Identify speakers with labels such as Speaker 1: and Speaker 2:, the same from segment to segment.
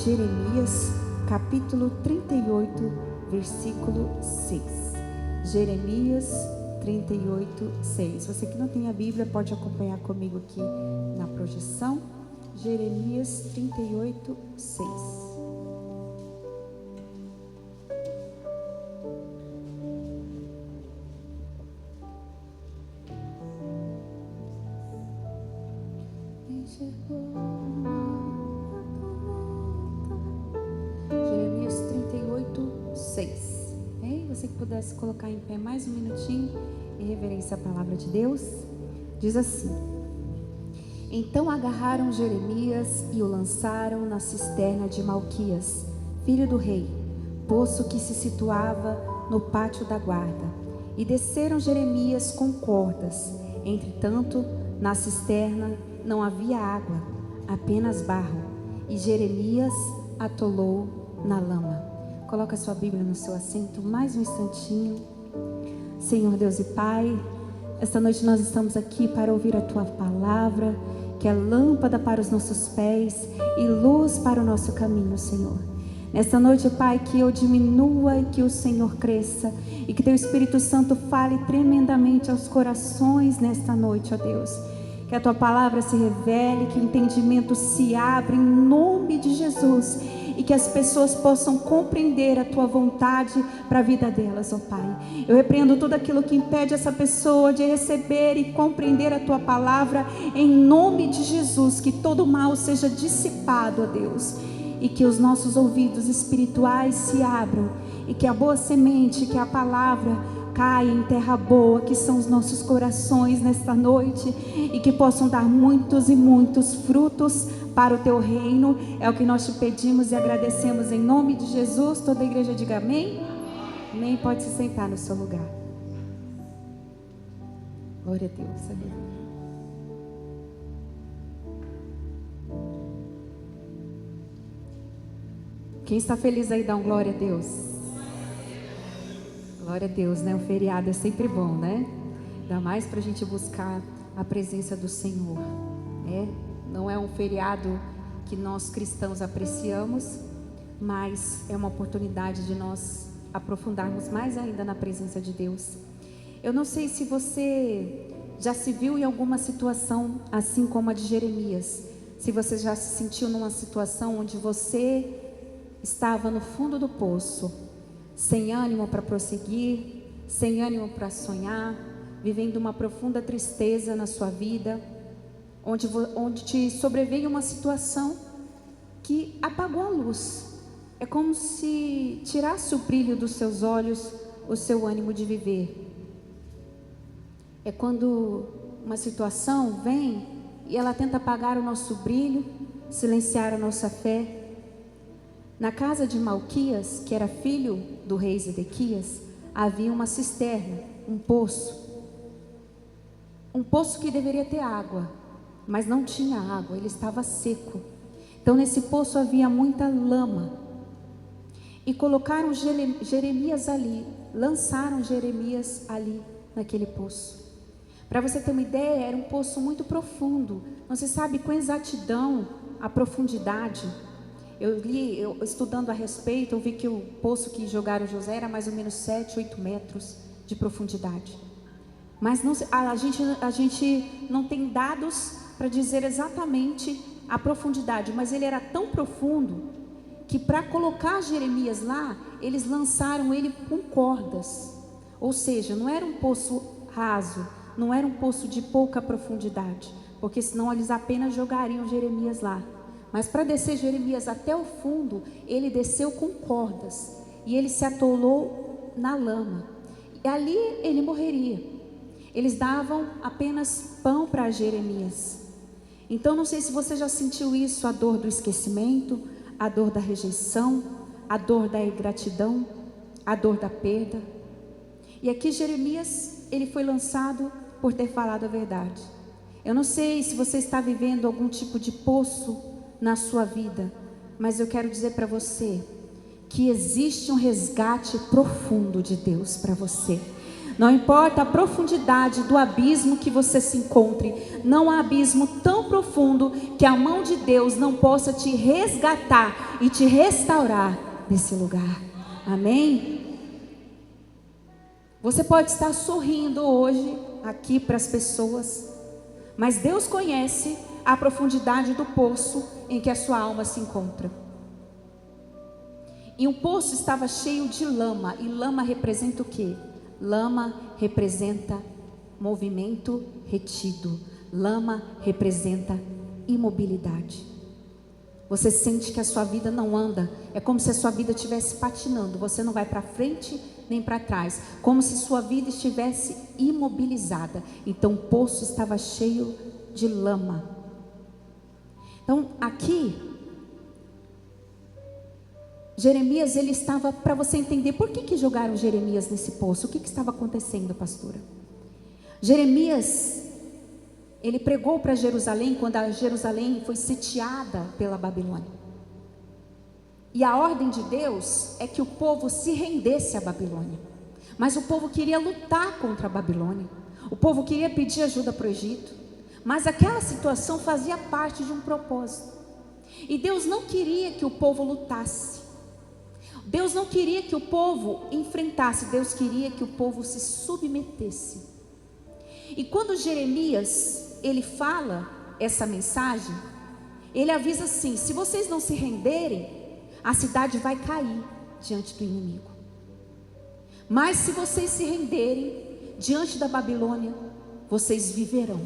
Speaker 1: Jeremias, capítulo 38, versículo 6. Jeremias 38, 6. Você que não tem a Bíblia pode acompanhar comigo aqui na projeção. Jeremias 38, 6. Jeremias 38, 6. Você que pudesse colocar em pé mais um minutinho em reverência à palavra de Deus. Diz assim: Então agarraram Jeremias e o lançaram na cisterna de Malquias, filho do rei, poço que se situava no pátio da guarda, e desceram Jeremias com cordas. Entretanto, na cisterna não havia água, apenas barro, e Jeremias atolou na lama. Coloca sua Bíblia no seu assento, mais um instantinho. Senhor Deus e Pai, esta noite nós estamos aqui para ouvir a Tua palavra, que é lâmpada para os nossos pés e luz para o nosso caminho, Senhor. Nesta noite, Pai, que eu diminua e que o Senhor cresça, e que Teu Espírito Santo fale tremendamente aos corações nesta noite, ó Deus. Que a Tua palavra se revele, que o entendimento se abra em nome de Jesus, e que as pessoas possam compreender a Tua vontade para a vida delas, ó Pai. Eu repreendo tudo aquilo que impede essa pessoa de receber e compreender a Tua palavra, em nome de Jesus. Que todo mal seja dissipado, ó Deus, e que os nossos ouvidos espirituais se abram, e que a boa semente, que a palavra caia em terra boa, que são os nossos corações nesta noite, e que possam dar muitos e muitos frutos para o Teu reino. É o que nós te pedimos e agradecemos em nome de Jesus. Toda a igreja diga amém. Amém. Pode se sentar no seu lugar. Glória a Deus. Aleluia. Quem está feliz aí, dá um glória a Deus. Glória a Deus, né? O feriado é sempre bom, né? Ainda mais para a gente buscar a presença do Senhor, né? Não é um feriado que nós cristãos apreciamos, mas é uma oportunidade de nós aprofundarmos mais ainda na presença de Deus. Eu não sei se você já se viu em alguma situação assim como a de Jeremias. Se você já se sentiu numa situação onde você estava no fundo do poço, sem ânimo para prosseguir, sem ânimo para sonhar, vivendo uma profunda tristeza na sua vida, onde te sobreveio uma situação que apagou a luz. É como se tirasse o brilho dos seus olhos, o seu ânimo de viver. É quando uma situação vem e ela tenta apagar o nosso brilho, silenciar a nossa fé. Na casa de Malquias, que era filho do rei Zedequias, havia uma cisterna, um poço que deveria ter água, mas não tinha água, ele estava seco. Então nesse poço havia muita lama, e colocaram Jeremias ali, lançaram Jeremias ali naquele poço. Para você ter uma ideia, era um poço muito profundo, não se sabe com exatidão a profundidade. Eu estudando a respeito, eu vi que o poço que jogaram José era mais ou menos 7, 8 metros de profundidade. Mas a gente não tem dados para dizer exatamente a profundidade, mas ele era tão profundo que para colocar Jeremias lá, eles lançaram ele com cordas. Ou seja, não era um poço raso, não era um poço de pouca profundidade, porque senão eles apenas jogariam Jeremias lá. Mas para descer Jeremias até o fundo, ele desceu com cordas, e ele se atolou na lama, e ali ele morreria. Eles davam apenas pão para Jeremias. Então não sei se você já sentiu isso, a dor do esquecimento, a dor da rejeição, a dor da ingratidão, a dor da perda. E aqui Jeremias, ele foi lançado por ter falado a verdade. Eu não sei se você está vivendo algum tipo de poço na sua vida, mas eu quero dizer para você que existe um resgate profundo de Deus para você. Não importa a profundidade do abismo que você se encontre, não há abismo tão profundo que a mão de Deus não possa te resgatar e te restaurar desse lugar. Amém? Você pode estar sorrindo hoje aqui para as pessoas, mas Deus conhece a profundidade do poço em que a sua alma se encontra. E o poço estava cheio de lama, e lama representa o quê? Lama representa movimento retido, lama representa imobilidade. Você sente que a sua vida não anda, é como se a sua vida estivesse patinando, você não vai para frente nem para trás, como se sua vida estivesse imobilizada. Então o poço estava cheio de lama. Então aqui, Jeremias, ele estava, para você entender, por que jogaram Jeremias nesse poço? O que estava acontecendo, pastora? Jeremias, ele pregou para Jerusalém, quando a Jerusalém foi sitiada pela Babilônia. E a ordem de Deus é que o povo se rendesse à Babilônia. Mas o povo queria lutar contra a Babilônia. O povo queria pedir ajuda para o Egito. Mas aquela situação fazia parte de um propósito. E Deus não queria que o povo lutasse. Deus não queria que o povo enfrentasse. Deus queria que o povo se submetesse. E quando Jeremias, ele fala essa mensagem, ele avisa assim: se vocês não se renderem, a cidade vai cair diante do inimigo. Mas se vocês se renderem diante da Babilônia, vocês viverão.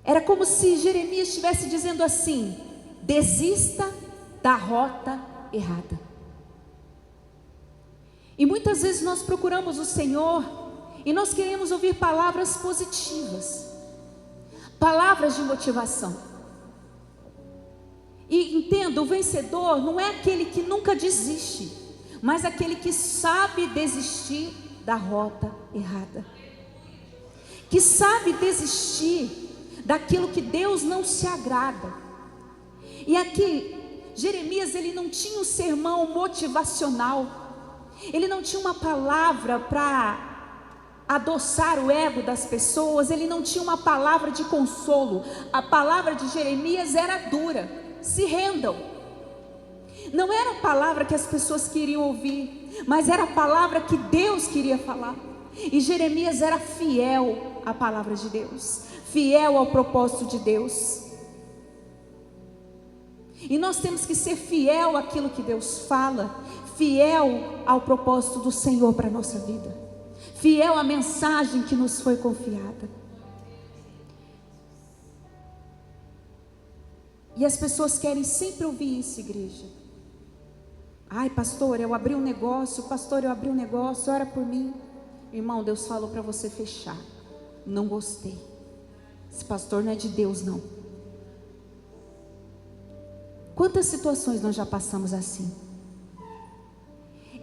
Speaker 1: Era como se Jeremias estivesse dizendo assim: desista da rota errada. E muitas vezes nós procuramos o Senhor e nós queremos ouvir palavras positivas, palavras de motivação. E entenda, o vencedor não é aquele que nunca desiste, mas aquele que sabe desistir da rota errada, que sabe desistir daquilo que Deus não se agrada. E aqui Jeremias, ele não tinha um sermão motivacional, ele não tinha uma palavra para adoçar o ego das pessoas, ele não tinha uma palavra de consolo. A palavra de Jeremias era dura: se rendam. Não era a palavra que as pessoas queriam ouvir, mas era a palavra que Deus queria falar. E Jeremias era fiel à palavra de Deus, fiel ao propósito de Deus. E nós temos que ser fiel àquilo que Deus fala, fiel ao propósito do Senhor para a nossa vida, fiel à mensagem que nos foi confiada. E as pessoas querem sempre ouvir isso, igreja. Ai, pastor, eu abri um negócio, pastor, eu abri um negócio, ora por mim. Irmão, Deus falou para você fechar. Não gostei. Esse pastor não é de Deus, não. Quantas situações nós já passamos assim?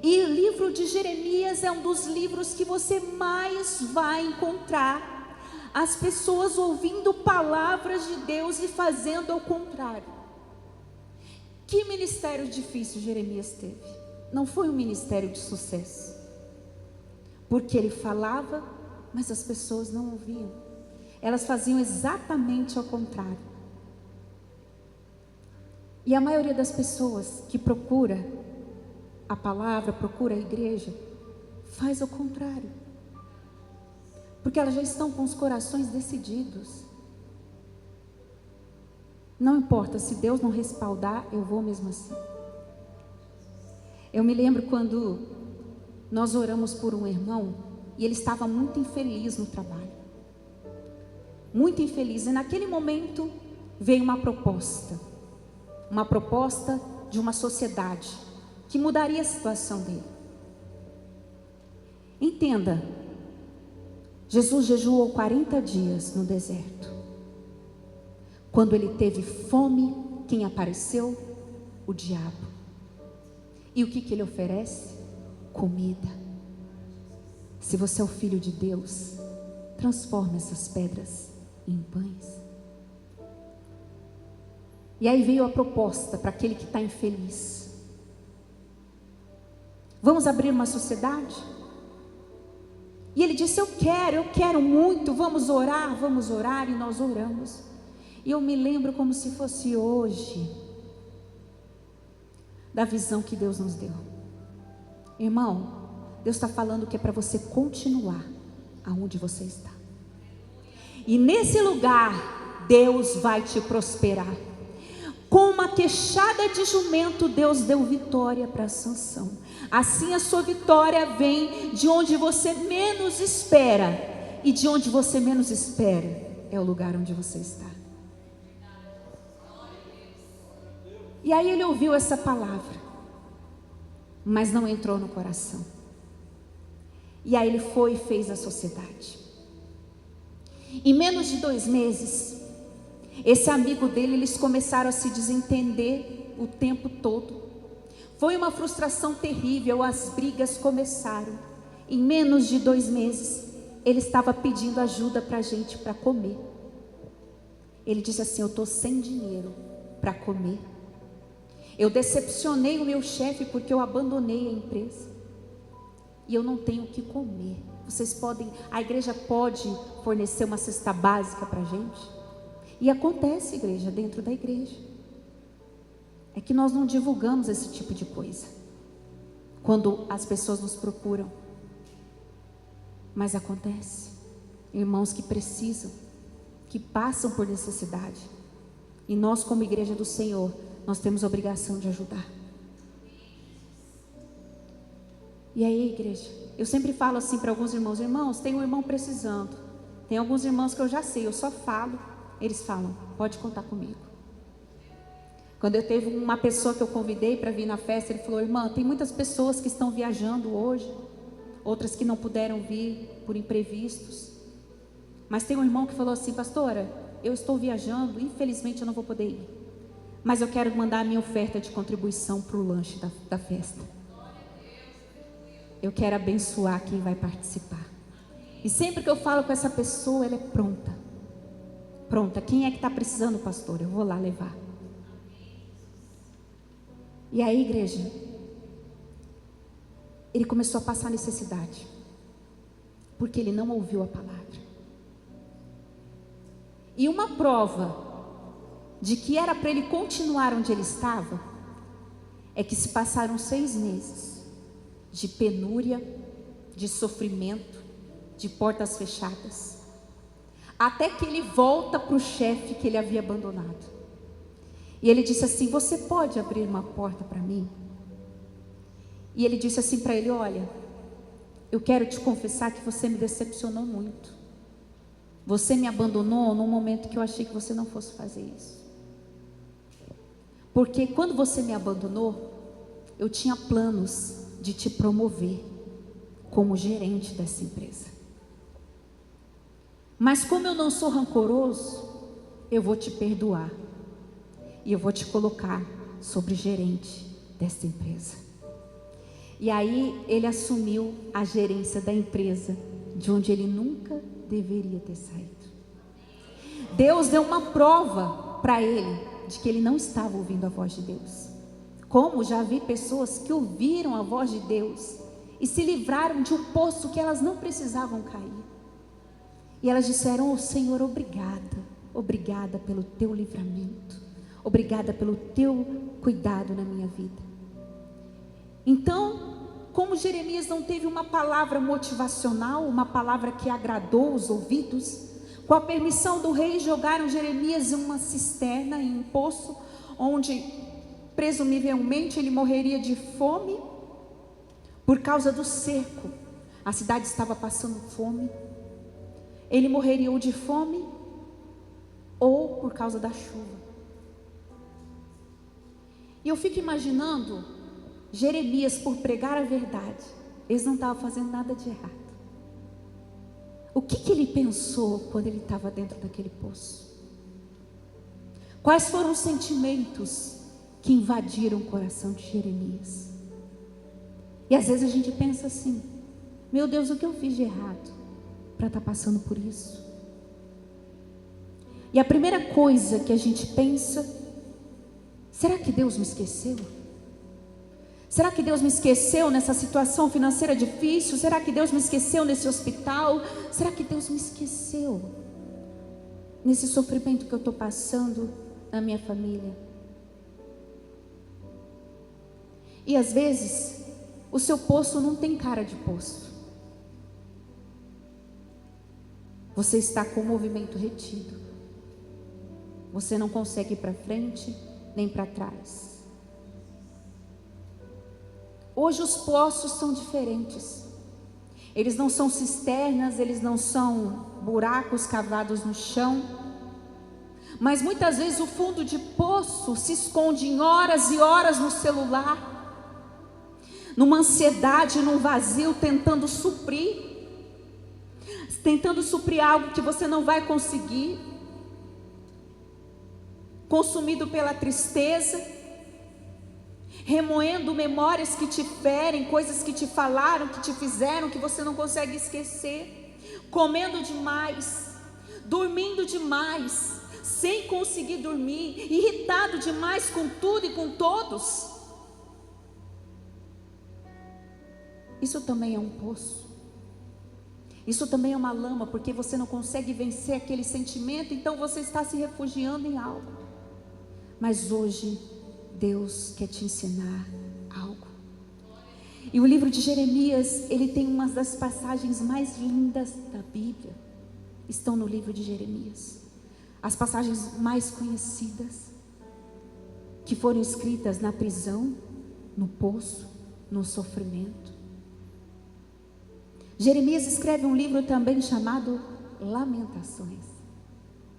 Speaker 1: E o livro de Jeremias é um dos livros que você mais vai encontrar as pessoas ouvindo palavras de Deus e fazendo ao contrário. Que ministério difícil Jeremias teve? Não foi um ministério de sucesso, porque ele falava, mas as pessoas não ouviam. Elas faziam exatamente ao contrário. E a maioria das pessoas que procura a palavra, procura a igreja, faz ao contrário, porque elas já estão com os corações decididos. Não importa, se Deus não respaldar, eu vou mesmo assim. Eu me lembro quando nós oramos por um irmão e ele estava muito infeliz no trabalho, muito infeliz, e naquele momento veio uma proposta de uma sociedade que mudaria a situação dele. Entenda, Jesus jejuou 40 dias no deserto. Quando ele teve fome, quem apareceu? O diabo. E o que ele oferece? Comida. Se você é o filho de Deus, transforma essas pedras em pães. E aí veio a proposta para aquele que está infeliz: vamos abrir uma sociedade? E ele disse: eu quero muito, vamos orar, e nós oramos. E eu me lembro como se fosse hoje, da visão que Deus nos deu. Irmão, Deus está falando que é para você continuar aonde você está. E nesse lugar, Deus vai te prosperar. Com uma queixada de jumento, Deus deu vitória para Sansão. Assim a sua vitória vem de onde você menos espera. E de onde você menos espera é o lugar onde você está. E aí ele ouviu essa palavra, mas não entrou no coração. E aí ele foi e fez a sociedade. Em menos de 2 meses, esse amigo dele, eles começaram a se desentender o tempo todo. Foi uma frustração terrível, as brigas começaram. Em menos de 2 meses, ele estava pedindo ajuda para a gente para comer. Ele disse assim: eu estou sem dinheiro para comer. Eu decepcionei o meu chefe porque eu abandonei a empresa. E eu não tenho o que comer. A igreja pode fornecer uma cesta básica para a gente? E acontece, igreja, dentro da igreja. É que nós não divulgamos esse tipo de coisa quando as pessoas nos procuram. Mas acontece. Irmãos que precisam, que passam por necessidade. E nós, como igreja do Senhor, nós temos a obrigação de ajudar. E aí, igreja, eu sempre falo assim para alguns irmãos: irmãos, tem um irmão precisando. Tem alguns irmãos que eu já sei, eu só falo, eles falam: pode contar comigo. Quando eu teve uma pessoa que eu convidei para vir na festa, ele falou: irmã, tem muitas pessoas que estão viajando hoje, outras que não puderam vir por imprevistos. Mas tem um irmão que falou assim: pastora, eu estou viajando, infelizmente eu não vou poder ir, mas eu quero mandar a minha oferta de contribuição para o lanche da festa. Eu quero abençoar quem vai participar. E sempre que eu falo com essa pessoa, ela é pronta. Pronta. Quem é que está precisando, pastor? Eu vou lá levar. E aí, igreja, ele começou a passar necessidade, porque ele não ouviu a palavra. E uma prova de que era para ele continuar onde ele estava, é que se passaram 6 meses de penúria, de sofrimento, de portas fechadas, até que ele volta para o chefe que ele havia abandonado. E ele disse assim: você pode abrir uma porta para mim? E ele disse assim para ele: olha, eu quero te confessar que você me decepcionou muito. Você me abandonou num momento que eu achei que você não fosse fazer isso. Porque quando você me abandonou, eu tinha planos de te promover como gerente dessa empresa. Mas como eu não sou rancoroso, eu vou te perdoar. E eu vou te colocar sobre gerente dessa empresa. E aí ele assumiu a gerência da empresa, de onde ele nunca deveria ter saído. Deus deu uma prova para ele de que ele não estava ouvindo a voz de Deus. Como já vi pessoas que ouviram a voz de Deus e se livraram de um poço que elas não precisavam cair. E elas disseram: oh Senhor, obrigada, obrigada pelo teu livramento, obrigada pelo teu cuidado na minha vida. Então, como Jeremias não teve uma palavra motivacional, uma palavra que agradou os ouvidos, com a permissão do rei, jogaram Jeremias em uma cisterna, em um poço, onde presumivelmente ele morreria de fome, por causa do cerco. A cidade estava passando fome. Ele morreria ou de fome, ou por causa da chuva. E eu fico imaginando Jeremias, por pregar a verdade, eles não estavam fazendo nada de errado. O que ele pensou quando ele estava dentro daquele poço? Quais foram os sentimentos que invadiram o coração de Jeremias? E às vezes a gente pensa assim: meu Deus, o que eu fiz de errado para estar passando por isso? E a primeira coisa que a gente pensa: será que Deus me esqueceu? Será que Deus me esqueceu nessa situação financeira difícil? Será que Deus me esqueceu nesse hospital? Será que Deus me esqueceu nesse sofrimento que eu estou passando na minha família? E às vezes o seu poço não tem cara de poço. Você está com o movimento retido. Você não consegue ir para frente nem para trás. Hoje os poços são diferentes. Eles não são cisternas, eles não são buracos cavados no chão. Mas muitas vezes o fundo de poço se esconde em horas e horas no celular, numa ansiedade, num vazio, tentando suprir algo que você não vai conseguir, consumido pela tristeza, remoendo memórias que te ferem, coisas que te falaram, que te fizeram, que você não consegue esquecer, comendo demais, dormindo demais, sem conseguir dormir, irritado demais com tudo e com todos. Isso também é um poço. Isso também é uma lama, porque você não consegue vencer aquele sentimento, então você está se refugiando em algo. Mas hoje Deus quer te ensinar algo. E o livro de Jeremias, ele tem uma das passagens mais lindas da Bíblia. Estão no livro de Jeremias. As passagens mais conhecidas, que foram escritas na prisão, no poço, no sofrimento. Jeremias escreve um livro também chamado Lamentações.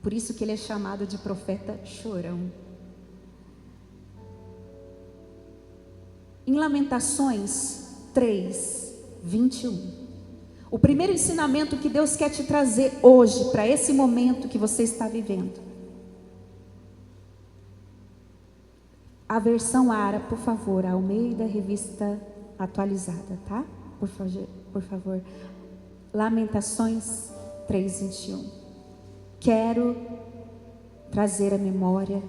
Speaker 1: Por isso que ele é chamado de profeta chorão. Em Lamentações 3, 21, o primeiro ensinamento que Deus quer te trazer hoje, para esse momento que você está vivendo. A versão ARA, por favor, Almeida, revista atualizada, tá? Por favor. Lamentações 3, 21. Quero trazer à memória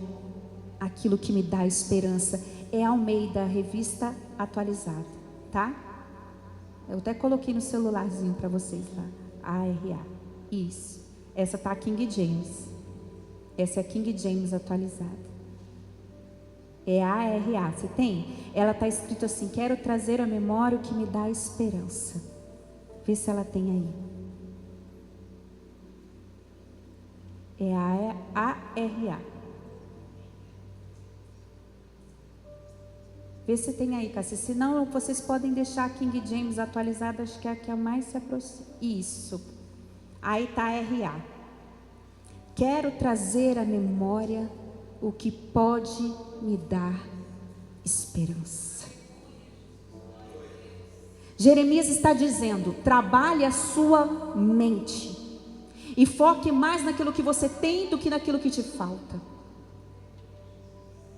Speaker 1: aquilo que me dá esperança. É Almeida, revista atualizada, tá? Eu até coloquei no celularzinho para vocês lá. ARA. Isso. Essa tá King James. Essa é a King James atualizada. É ARA. Você tem? Ela tá escrito assim: quero trazer à memória o que me dá esperança. Vê se ela tem aí. É a ARA. Vê se tem aí, Cássia. Se não, vocês podem deixar a King James atualizada. Acho que é a que mais se aproxima. Isso. Aí está a RA. Quero trazer à memória o que pode me dar esperança. Jeremias está dizendo: trabalhe a sua mente e foque mais naquilo que você tem do que naquilo que te falta.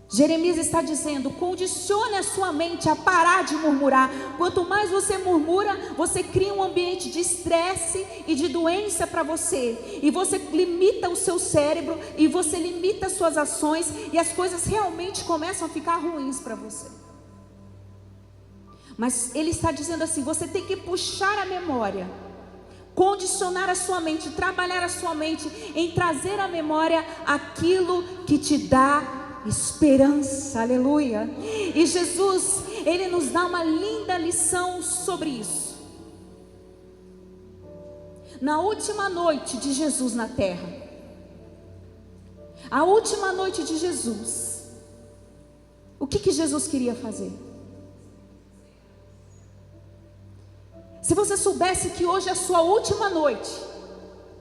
Speaker 1: Jeremias está dizendo: condicione a sua mente a parar de murmurar. Quanto mais você murmura, você cria um ambiente de estresse e de doença para você, e você limita o seu cérebro, e você limita as suas ações, e as coisas realmente começam a ficar ruins para você. Mas ele está dizendo assim: você tem que puxar a memória, condicionar a sua mente, trabalhar a sua mente em trazer à memória aquilo que te dá esperança. Aleluia. E Jesus, ele nos dá uma linda lição sobre isso. Na última noite de Jesus na terra, a última noite de Jesus, o que Jesus queria fazer? Se você soubesse que hoje é a sua última noite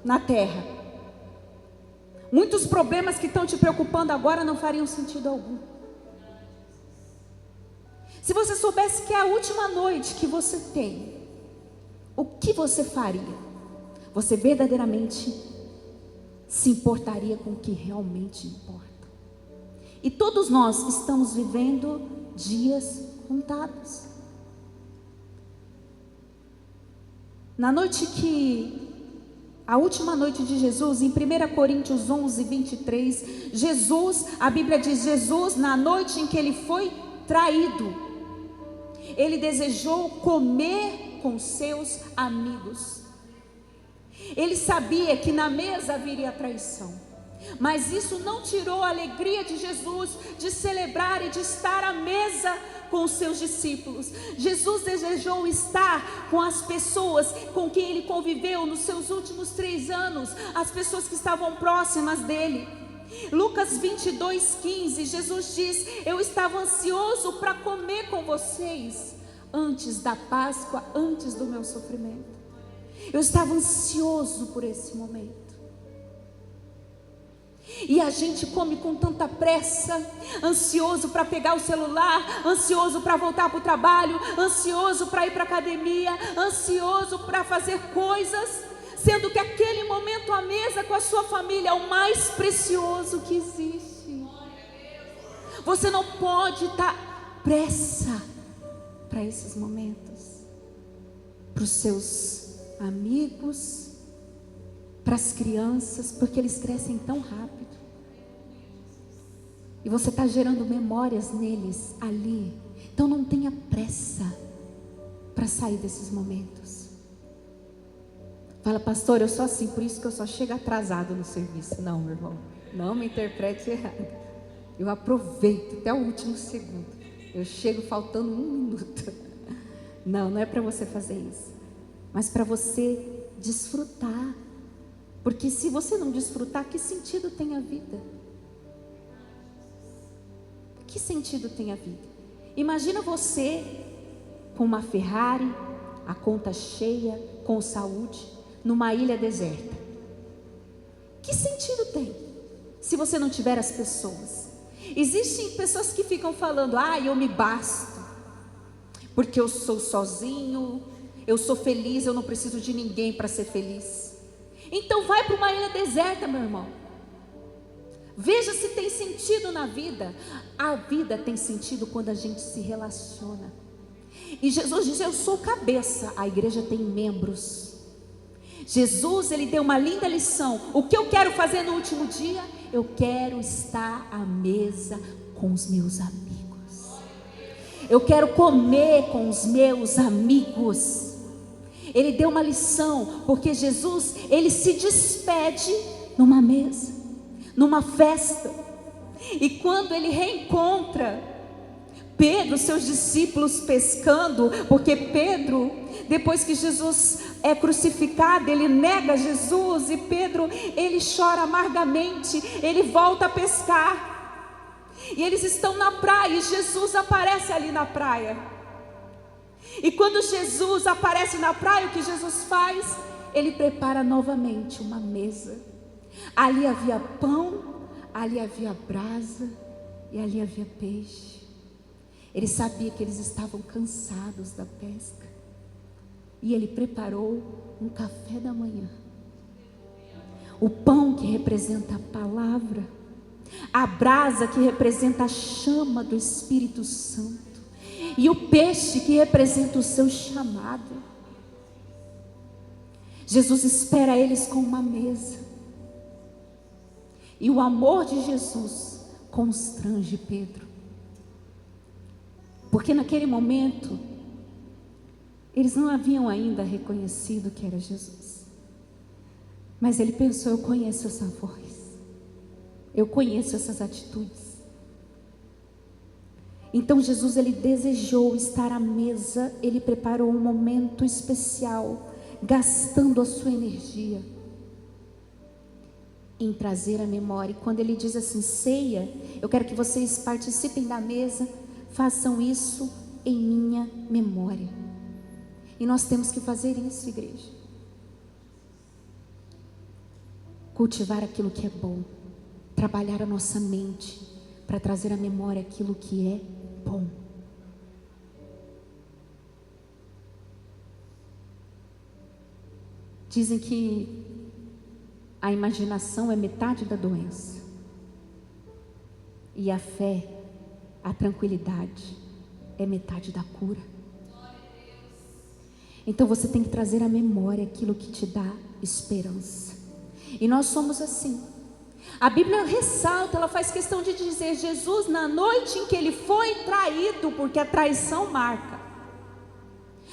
Speaker 1: na terra, muitos problemas que estão te preocupando agora não fariam sentido algum. Se você soubesse que é a última noite que você tem, o que você faria? Você verdadeiramente se importaria com o que realmente importa. E todos nós estamos vivendo dias contados. Na noite a última noite de Jesus, em 1 Coríntios 11, 23, Jesus, a Bíblia diz: Jesus, na noite em que ele foi traído, ele desejou comer com seus amigos. Ele sabia que na mesa haveria traição, mas isso não tirou a alegria de Jesus de celebrar e de estar à mesa com os seus discípulos. Jesus desejou estar com as pessoas com quem ele conviveu nos seus últimos 3 anos, as pessoas que estavam próximas dele. Lucas 22:15, Jesus diz: eu estava ansioso para comer com vocês antes da Páscoa, antes do meu sofrimento. Eu estava ansioso por esse momento. E a gente come com tanta pressa, ansioso para pegar o celular, ansioso para voltar para o trabalho, ansioso para ir para a academia, ansioso para fazer coisas, sendo que aquele momento à mesa com a sua família é o mais precioso que existe. Você não pode dar pressa para esses momentos, para os seus amigos, para as crianças, porque eles crescem tão rápido. E você está gerando memórias neles ali. Então não tenha pressa para sair desses momentos. Fala, pastor, eu sou assim, por isso que eu só chego atrasado no serviço. Não, meu irmão, não me interprete errado. Eu aproveito até o último segundo. Eu chego faltando 1 minuto. Não é para você fazer isso, mas para você desfrutar. Porque se você não desfrutar, que sentido tem a vida? Que sentido tem a vida? Imagina você com uma Ferrari, a conta cheia, com saúde, numa ilha deserta. Que sentido tem se você não tiver as pessoas? Existem pessoas que ficam falando: eu me basto, porque eu sou sozinho, eu sou feliz, eu não preciso de ninguém para ser feliz. Então vai para uma ilha deserta, meu irmão. Veja se tem sentido na vida. A vida tem sentido quando a gente se relaciona. E Jesus diz: eu sou cabeça, a igreja tem membros. Jesus, ele deu uma linda lição. O que eu quero fazer no último dia? Eu quero estar à mesa com os meus amigos. Eu quero comer com os meus amigos. Ele deu uma lição, porque Jesus, ele se despede numa mesa, numa festa. E quando ele reencontra Pedro, seus discípulos pescando, porque Pedro, depois que Jesus é crucificado, ele nega Jesus, e Pedro, ele chora amargamente, ele volta a pescar. E eles estão na praia, e Jesus aparece ali na praia. E quando Jesus aparece na praia, o que Jesus faz? Ele prepara novamente uma mesa. Ali havia pão, ali havia brasa e ali havia peixe. Ele sabia que eles estavam cansados da pesca. E ele preparou um café da manhã. O pão que representa a palavra, a brasa que representa a chama do Espírito Santo, e o peixe que representa o seu chamado. Jesus espera eles com uma mesa. E o amor de Jesus constrange Pedro. Porque naquele momento, eles não haviam ainda reconhecido que era Jesus. Mas ele pensou: eu conheço essa voz, eu conheço essas atitudes. Então Jesus, ele desejou estar à mesa, ele preparou um momento especial, gastando a sua energia em trazer a memória. E quando ele diz assim: ceia, eu quero que vocês participem da mesa, façam isso em minha memória. E nós temos que fazer isso, igreja. Cultivar aquilo que é bom, trabalhar a nossa mente para trazer à memória aquilo que é bom. Dizem que a imaginação é metade da doença, e a fé, a tranquilidade, é metade da cura. Então você tem que trazer à memória aquilo que te dá esperança. E nós somos assim. A Bíblia ressalta, ela faz questão de dizer: Jesus, na noite em que ele foi traído, porque a traição marca,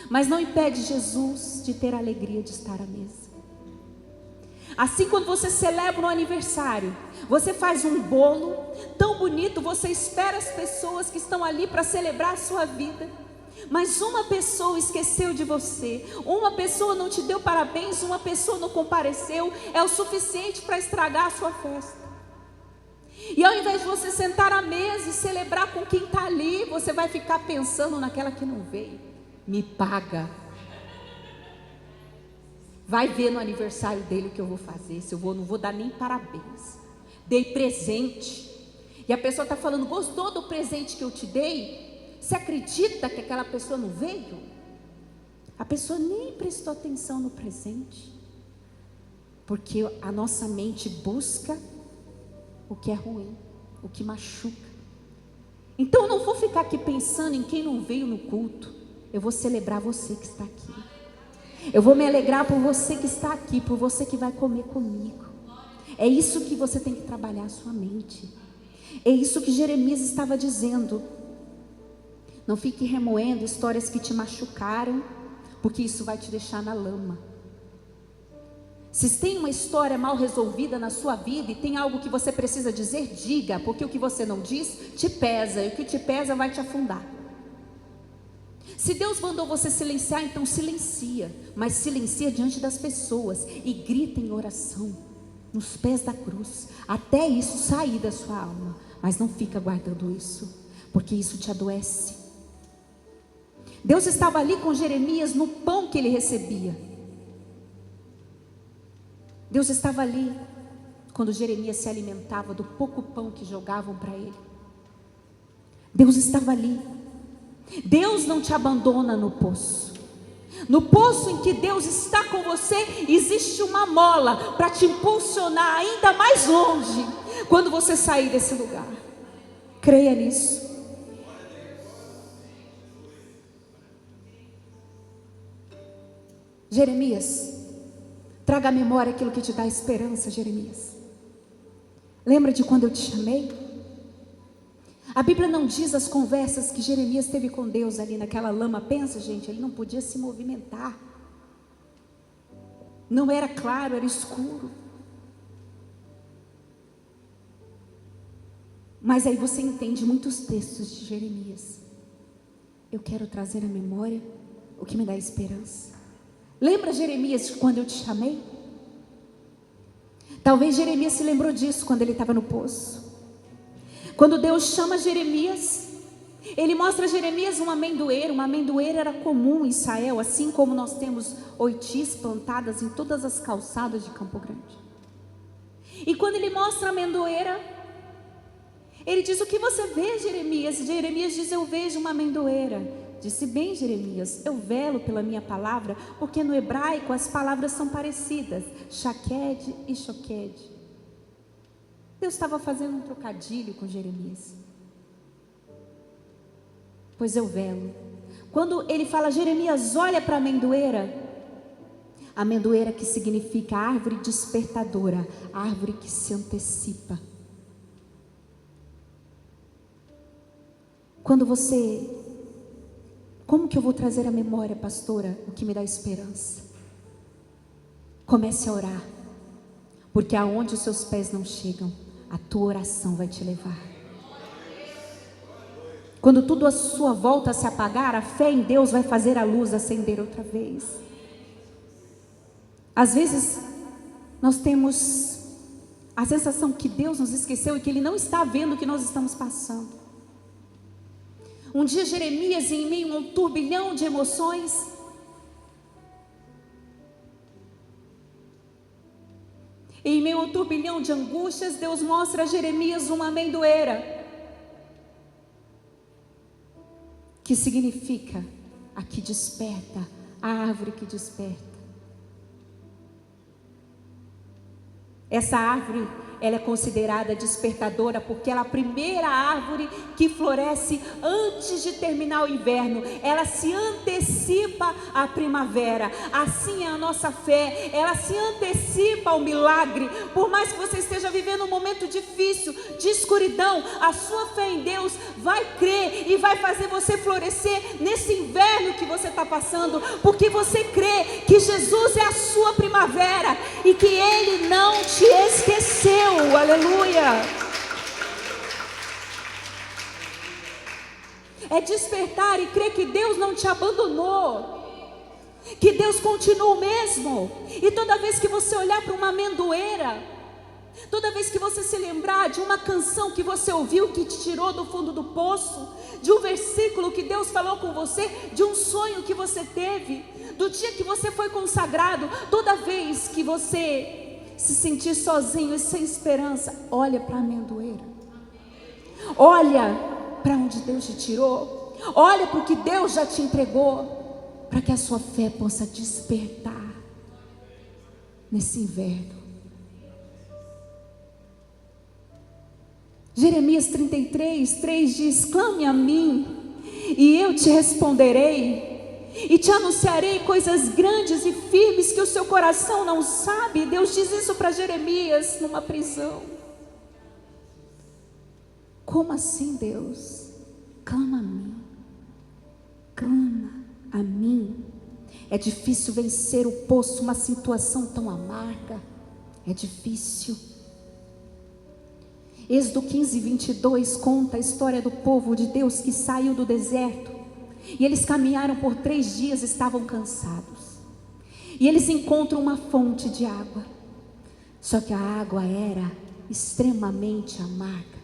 Speaker 1: mas não impede Jesus de ter a alegria de estar à mesa. Assim, quando você celebra um aniversário, você faz um bolo tão bonito, você espera as pessoas que estão ali para celebrar a sua vida, mas uma pessoa esqueceu de você, uma pessoa não te deu parabéns, uma pessoa não compareceu, é o suficiente para estragar a sua festa. E ao invés de você sentar à mesa e celebrar com quem está ali, você vai ficar pensando naquela que não veio. Me paga. Vai ver no aniversário dele o que eu vou fazer. Se eu vou, não vou dar nem parabéns. Dei presente. E a pessoa está falando, gostou do presente que eu te dei? Você acredita que aquela pessoa não veio? A pessoa nem prestou atenção no presente. Porque a nossa mente busca o que é ruim, o que machuca. Então eu não vou ficar aqui pensando em quem não veio no culto. Eu vou celebrar você que está aqui. Eu vou me alegrar por você que está aqui, por você que vai comer comigo. É isso que você tem que trabalhar a sua mente. É isso que Jeremias estava dizendo. Não fique remoendo histórias que te machucaram, porque isso vai te deixar na lama. Se tem uma história mal resolvida na sua vida e tem algo que você precisa dizer, diga, porque o que você não diz te pesa, e o que te pesa vai te afundar. Se Deus mandou você silenciar, então silencia, mas silencia diante das pessoas e grita em oração, nos pés da cruz, até isso sair da sua alma, mas não fica guardando isso, porque isso te adoece. Deus estava ali com Jeremias no pão que ele recebia. Deus estava ali quando Jeremias se alimentava do pouco pão que jogavam para ele. Deus estava ali. Deus não te abandona no poço. No poço em que Deus está com você, existe uma mola para te impulsionar ainda mais longe quando você sair desse lugar. Creia nisso. Jeremias, traga à memória aquilo que te dá esperança, Jeremias. Lembra de quando eu te chamei? A Bíblia não diz as conversas que Jeremias teve com Deus ali naquela lama. Pensa, gente, ele não podia se movimentar. Não era claro, era escuro. Mas aí você entende muitos textos de Jeremias. Eu quero trazer à memória o que me dá esperança. Lembra, Jeremias, de quando eu te chamei? Talvez Jeremias se lembrou disso quando ele estava no poço. Quando Deus chama Jeremias, ele mostra a Jeremias uma amendoeira. Uma amendoeira era comum em Israel, assim como nós temos oitis plantadas em todas as calçadas de Campo Grande. E quando ele mostra a amendoeira, ele diz: o que você vê, Jeremias? E Jeremias diz: eu vejo uma amendoeira. Disse: bem, Jeremias, eu velo pela minha palavra, porque no hebraico as palavras são parecidas, shaked e shoked. Deus estava fazendo um trocadilho com Jeremias. Pois eu velo. Quando ele fala: Jeremias, olha para a amendoeira que significa árvore despertadora, árvore que se antecipa. Quando você... Como que eu vou trazer à memória, pastora, o que me dá esperança? Comece a orar, porque aonde os seus pés não chegam, a tua oração vai te levar. Quando tudo à sua volta se apagar, a fé em Deus vai fazer a luz acender outra vez. Às vezes nós temos a sensação que Deus nos esqueceu e que Ele não está vendo o que nós estamos passando. Um dia Jeremias, em meio a um turbilhão de emoções, em meio a um turbilhão de angústias, Deus mostra a Jeremias uma amendoeira, que significa a que desperta, a árvore que desperta. Essa árvore ela é considerada despertadora porque ela é a primeira árvore que floresce antes de terminar o inverno. Ela se antecipa à primavera. Assim é a nossa fé, ela se antecipa ao milagre. Por mais que você esteja vivendo um momento difícil, de escuridão, a sua fé em Deus vai crer e vai fazer você florescer nesse inverno que você está passando, porque você crê que Jesus é a sua primavera e que Ele não te esqueceu. Aleluia! É despertar e crer que Deus não te abandonou, que Deus continua o mesmo. E toda vez que você olhar para uma amendoeira, toda vez que você se lembrar de uma canção que você ouviu, que te tirou do fundo do poço, de um versículo que Deus falou com você, de um sonho que você teve, do dia que você foi consagrado, toda vez que você se sentir sozinho e sem esperança, olha para a amendoeira, olha para onde Deus te tirou, olha para o que Deus já te entregou, para que a sua fé possa despertar nesse inverno. Jeremias 33:3 diz: clame a mim e eu te responderei e te anunciarei coisas grandes e firmes que o seu coração não sabe. Deus diz isso para Jeremias numa prisão. Como assim, Deus? Clama a mim, clama a mim. É difícil vencer o poço, uma situação tão amarga, é difícil. Êxodo 15:22 conta a história do povo de Deus que saiu do deserto. E eles caminharam por 3 dias, estavam cansados. E eles encontram uma fonte de água. Só que a água era extremamente amarga.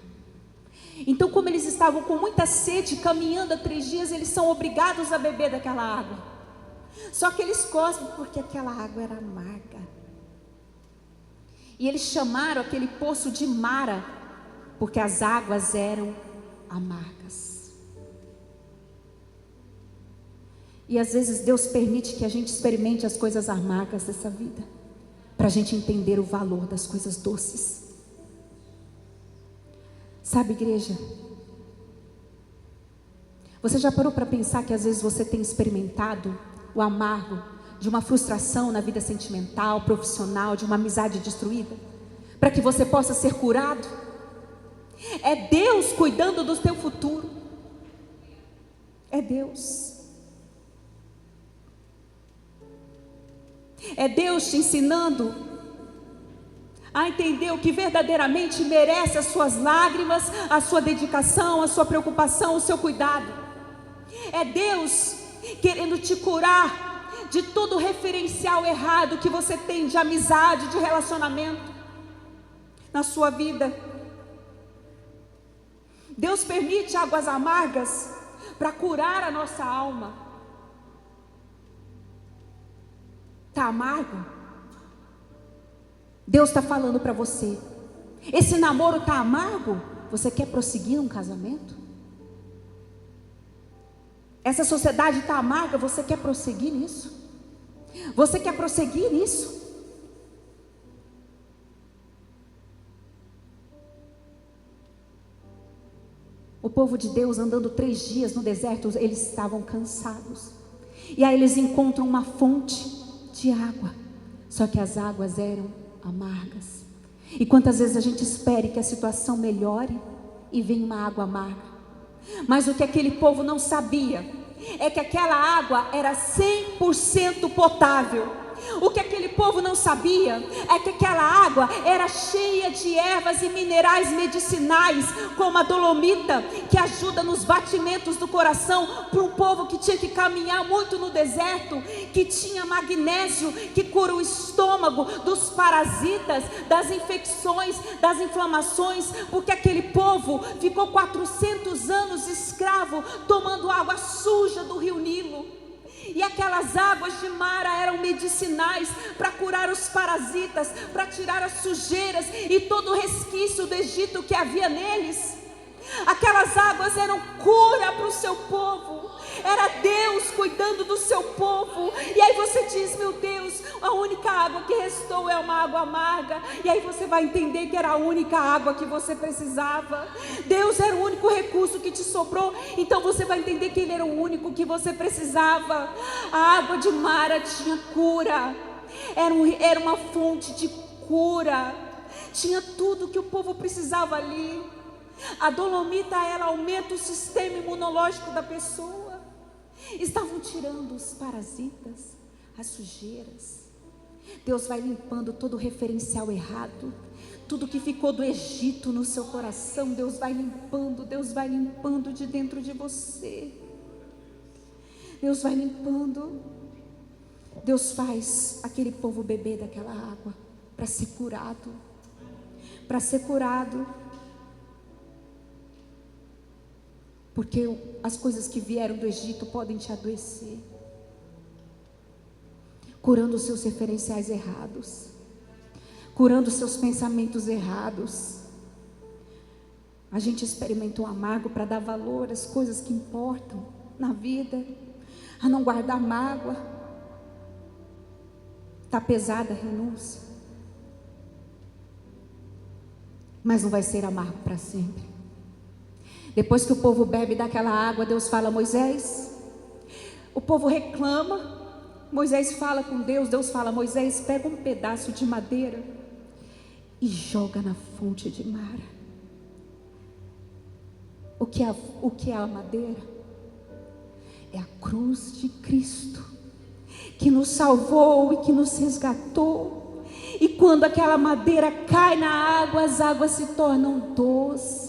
Speaker 1: Então, como eles estavam com muita sede, caminhando há 3 dias, eles são obrigados a beber daquela água. Só que eles cospem porque aquela água era amarga. E eles chamaram aquele poço de Mara, porque as águas eram amargas. E às vezes Deus permite que a gente experimente as coisas amargas dessa vida, para a gente entender o valor das coisas doces. Sabe, igreja, você já parou para pensar que às vezes você tem experimentado o amargo de uma frustração na vida sentimental, profissional, de uma amizade destruída, para que você possa ser curado? É Deus cuidando do teu futuro. É Deus. É Deus te ensinando a entender o que verdadeiramente merece as suas lágrimas, a sua dedicação, a sua preocupação, o seu cuidado. É Deus querendo te curar de todo referencial errado que você tem de amizade, de relacionamento na sua vida. Deus permite águas amargas para curar a nossa alma. Está amargo? Deus está falando para você: esse namoro está amargo? Você quer prosseguir um casamento? Essa sociedade está amarga? Você quer prosseguir nisso? Você quer prosseguir nisso? O povo de Deus andando 3 dias no deserto, eles estavam cansados. E aí eles encontram uma fonte de água, só que as águas eram amargas. E quantas vezes a gente espera que a situação melhore e vem uma água amarga? Mas o que aquele povo não sabia é que aquela água era 100% potável. O que aquele povo não sabia é que aquela água era cheia de ervas e minerais medicinais, como a dolomita, que ajuda nos batimentos do coração, para um povo que tinha que caminhar muito no deserto, que tinha magnésio, que cura o estômago dos parasitas, das infecções, das inflamações, porque aquele povo ficou 400 anos escravo, tomando água suja do rio Nilo. E aquelas águas de Mara eram medicinais para curar os parasitas, para tirar as sujeiras e todo o resquício do Egito que havia neles. Aquelas águas eram cura para o seu povo, era Deus cuidando do seu povo. E aí você diz: meu Deus, a única água que restou é uma água amarga. E aí você vai entender que era a única água que você precisava. Deus era o único recurso que te sobrou. Então você vai entender que Ele era o único que você precisava. A água de Mara tinha cura, era uma fonte de cura, tinha tudo que o povo precisava ali. A dolomita, ela aumenta o sistema imunológico da pessoa. Estavam tirando os parasitas, as sujeiras. Deus vai limpando todo o referencial errado, tudo que ficou do Egito no seu coração. Deus vai limpando de dentro de você. Deus vai limpando. Deus faz aquele povo beber daquela água para ser curado. Para ser curado. Porque as coisas que vieram do Egito podem te adoecer, curando os seus referenciais errados, curando os seus pensamentos errados. A gente experimenta o amargo para dar valor às coisas que importam na vida, a não guardar mágoa. Está pesada a renúncia, mas não vai ser amargo para sempre. Depois que o povo bebe daquela água, Deus fala: Moisés. O povo reclama, Moisés fala com Deus. Deus fala: Moisés, pega um pedaço de madeira e joga na fonte de Mara. O que é a madeira? É a cruz de Cristo, que nos salvou e que nos resgatou. E quando aquela madeira cai na água, as águas se tornam doces.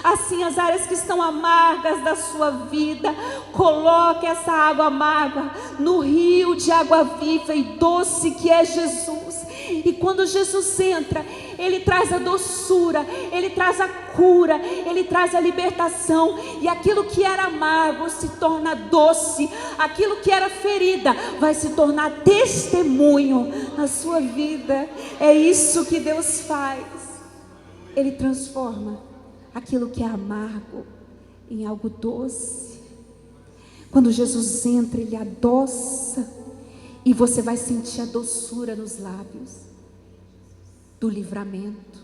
Speaker 1: Assim, as áreas que estão amargas da sua vida, coloque essa água amarga no rio de água viva e doce que é Jesus. E quando Jesus entra, Ele traz a doçura, Ele traz a cura, Ele traz a libertação. E aquilo que era amargo se torna doce, aquilo que era ferida vai se tornar testemunho na sua vida. É isso que Deus faz. Ele transforma aquilo que é amargo em algo doce. Quando Jesus entra, Ele adoça, e você vai sentir a doçura nos lábios do livramento.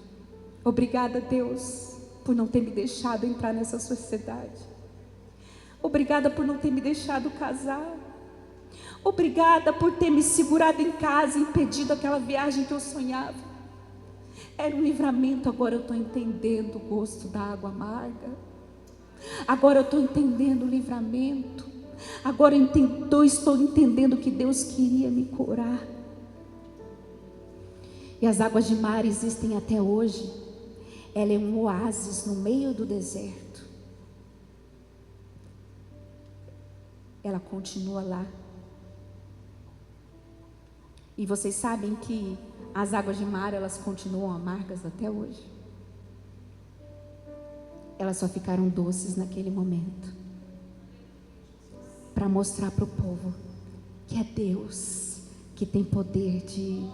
Speaker 1: Obrigada, Deus, por não ter me deixado entrar nessa sociedade. Obrigada por não ter me deixado casar. Obrigada por ter me segurado em casa e impedido aquela viagem que eu sonhava. Era um livramento. Agora eu estou entendendo o gosto da água amarga. Agora eu estou entendendo o livramento. Agora eu estou entendendo que Deus queria me curar. E as águas de Mara existem até hoje. Ela é um oásis no meio do deserto. Ela continua lá. E vocês sabem que as águas de Mara, elas continuam amargas até hoje. Elas só ficaram doces naquele momento, para mostrar para o povo que é Deus que tem poder de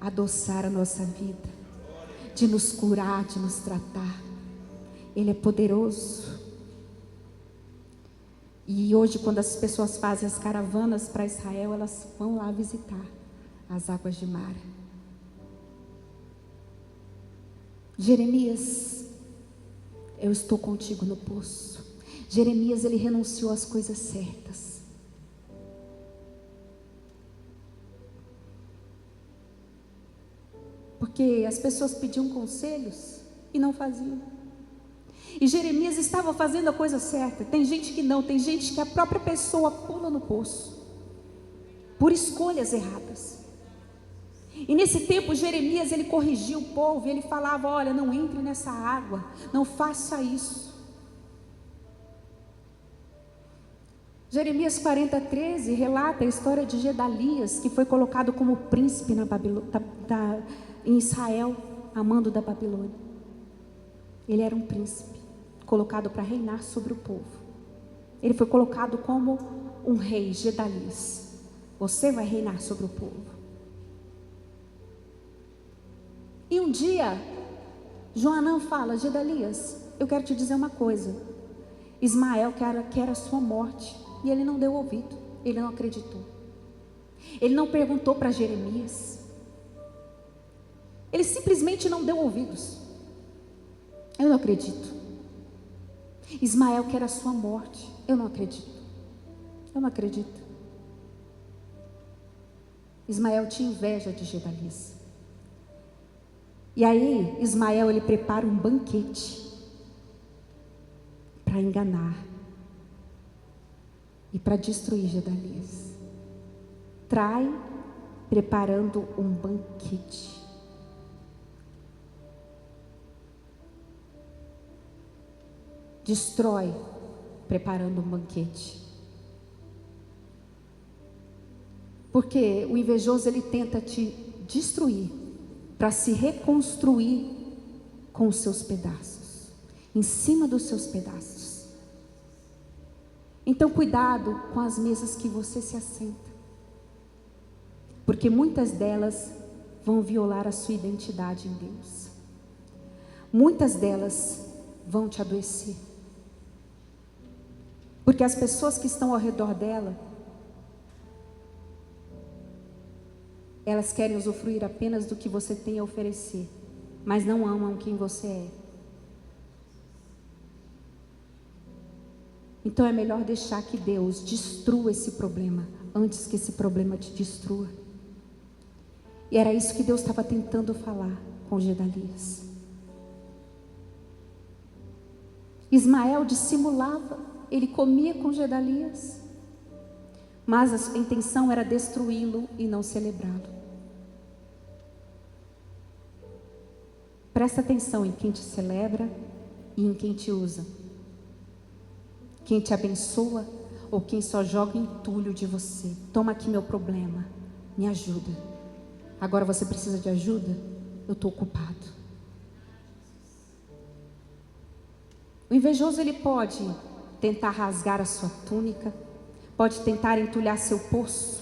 Speaker 1: adoçar a nossa vida, de nos curar, de nos tratar. Ele é poderoso. E hoje, quando as pessoas fazem as caravanas para Israel, elas vão lá visitar as águas de Mara. Jeremias, eu estou contigo no poço. Jeremias, ele renunciou às coisas certas. Porque as pessoas pediam conselhos e não faziam. E Jeremias estava fazendo a coisa certa. Tem gente que não, tem gente que a própria pessoa pula no poço por escolhas erradas. E nesse tempo Jeremias, ele corrigia o povo, e ele falava: olha, não entre nessa água, não faça isso. Jeremias 40:13 relata a história de Gedalias, que foi colocado como príncipe em Israel, a mando da Babilônia. Ele era um príncipe, colocado para reinar sobre o povo. Ele foi colocado como um rei. Gedalias, você vai reinar sobre o povo. E um dia, Joanã fala: Gedalias, eu quero te dizer uma coisa. Ismael que era a sua morte, e ele não deu ouvido, ele não acreditou. Ele não perguntou para Jeremias, ele simplesmente não deu ouvidos. Eu não acredito. Ismael que era a sua morte, eu não acredito. Eu não acredito. Ismael tinha inveja de Gedalias. E aí Ismael ele prepara um banquete para enganar e para destruir Gedalias. Trai preparando um banquete. Destrói preparando um banquete. Porque o invejoso ele tenta te destruir para se reconstruir com os seus pedaços, em cima dos seus pedaços. Então cuidado com as mesas que você se assenta, porque muitas delas vão violar a sua identidade em Deus. Muitas delas vão te adoecer, porque as pessoas que estão ao redor dela, elas querem usufruir apenas do que você tem a oferecer, mas não amam quem você é. Então é melhor deixar que Deus destrua esse problema, antes que esse problema te destrua. E era isso que Deus estava tentando falar com Gedalias. Ismael dissimulava, ele comia com Gedalias, mas a intenção era destruí-lo e não celebrá-lo. Presta atenção em quem te celebra e em quem te usa, quem te abençoa ou quem só joga entulho de você. Toma aqui meu problema, me ajuda. Agora você precisa de ajuda? Eu estou ocupado. O invejoso ele pode tentar rasgar a sua túnica, pode tentar entulhar seu poço,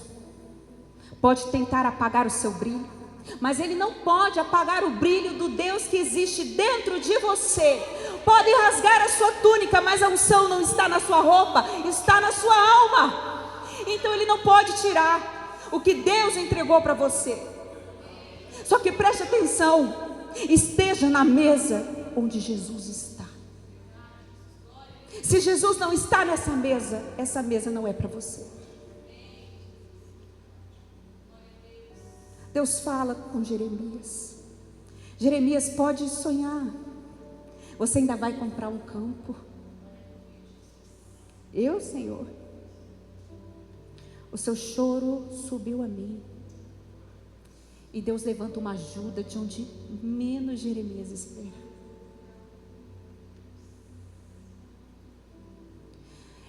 Speaker 1: pode tentar apagar o seu brilho, mas ele não pode apagar o brilho do Deus que existe dentro de você. Pode rasgar a sua túnica, mas a unção não está na sua roupa, está na sua alma. Então ele não pode tirar o que Deus entregou para você. Só que preste atenção, esteja na mesa onde Jesus está. Se Jesus não está nessa mesa, essa mesa não é para você. Deus fala com Jeremias. Jeremias, pode sonhar. Você ainda vai comprar um campo. Eu, Senhor, o seu choro subiu a mim. E Deus levanta uma ajuda de onde menos Jeremias espera.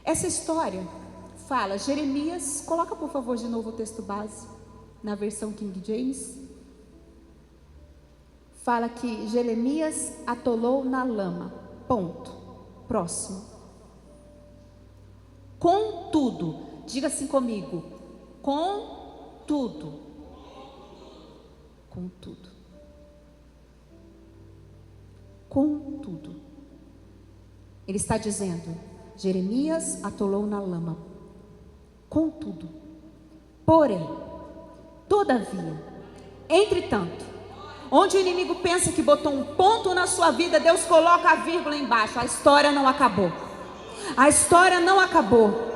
Speaker 1: Essa história fala, Jeremias, coloca por favor de novo o texto base, na versão King James. Fala que Jeremias atolou na lama, ponto, próximo. Contudo, diga assim comigo, contudo. Contudo. Contudo. Ele está dizendo, Jeremias atolou na lama, contudo, porém, todavia, entretanto, onde o inimigo pensa que botou um ponto na sua vida, Deus coloca a vírgula embaixo. A história não acabou. A história não acabou.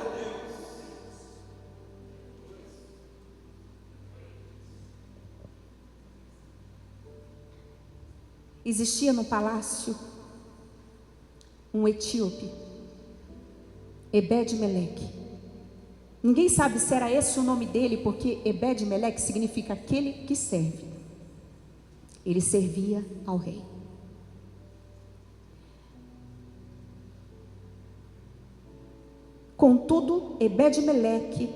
Speaker 1: Existia no palácio um etíope, Ebed-Meleque. Ninguém sabe se era esse o nome dele, porque Ebed-Meleque significa aquele que serve. Ele servia ao rei. Contudo, Ebed-Meleque,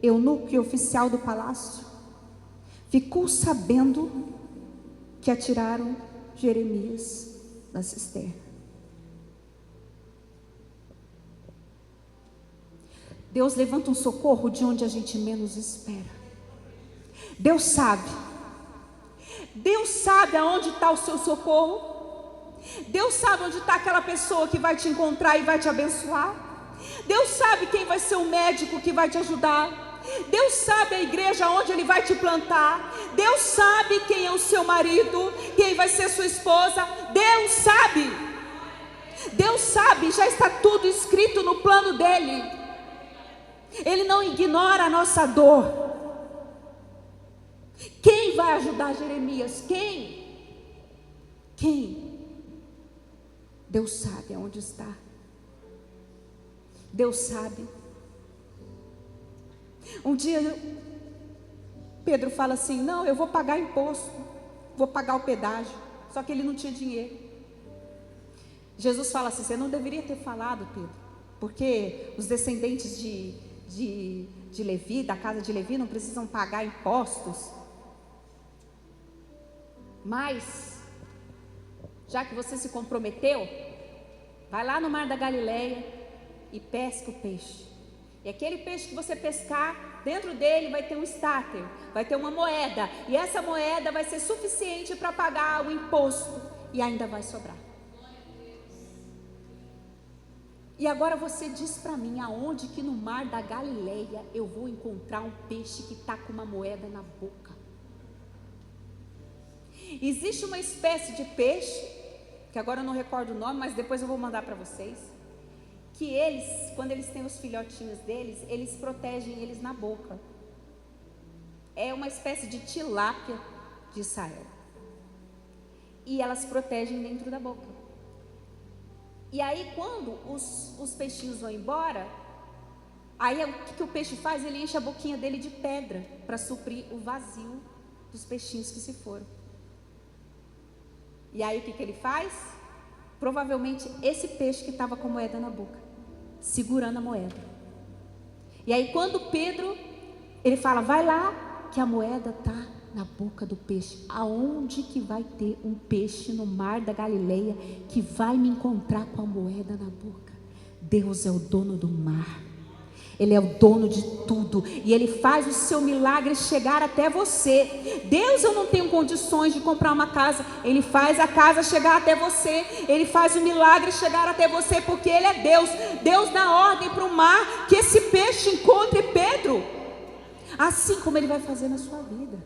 Speaker 1: eunuco e oficial do palácio, ficou sabendo que atiraram Jeremias da cisterna. Deus levanta um socorro de onde a gente menos espera. Deus sabe. Deus sabe aonde está o seu socorro. Deus sabe onde está aquela pessoa que vai te encontrar e vai te abençoar. Deus sabe quem vai ser o médico que vai te ajudar. Deus sabe a igreja onde Ele vai te plantar. Deus sabe quem é o seu marido, quem vai ser sua esposa. Deus sabe. Deus sabe, já está tudo escrito no plano dEle. Ele não ignora a nossa dor. Quem vai ajudar Jeremias? Quem? Deus sabe aonde está. Deus sabe. Um dia Pedro fala assim: não, eu vou pagar imposto, vou pagar o pedágio. Só que ele não tinha dinheiro. Jesus fala assim: você não deveria ter falado, Pedro, porque os descendentes de Levi, da casa de Levi, não precisam pagar impostos. Mas já que você se comprometeu, vai lá no mar da Galileia e pesca o peixe. E aquele peixe que você pescar, dentro dele vai ter um starter, vai ter uma moeda. E essa moeda vai ser suficiente para pagar o imposto. E ainda vai sobrar. E agora você diz para mim, aonde que no mar da Galileia eu vou encontrar um peixe que está com uma moeda na boca? Existe uma espécie de peixe, que agora eu não recordo o nome, mas depois eu vou mandar para vocês, que eles, quando eles têm os filhotinhos deles, eles protegem eles na boca. É uma espécie de tilápia de Israel. E elas protegem dentro da boca. E aí quando os peixinhos vão embora, aí o que o peixe faz? Ele enche a boquinha dele de pedra, para suprir o vazio dos peixinhos que se foram. E aí o que ele faz? Provavelmente esse peixe que estava com a moeda na boca, segurando a moeda. E aí quando Pedro, ele fala: vai lá que a moeda está na boca do peixe. Aonde que vai ter um peixe no mar da Galileia que vai me encontrar com a moeda na boca? Deus é o dono do mar. Ele é o dono de tudo. E Ele faz o seu milagre chegar até você. Deus, eu não tenho condições de comprar uma casa. Ele faz a casa chegar até você. Ele faz o milagre chegar até você, porque Ele é Deus. Deus dá ordem para o mar que esse peixe encontre Pedro. Assim como Ele vai fazer na sua vida.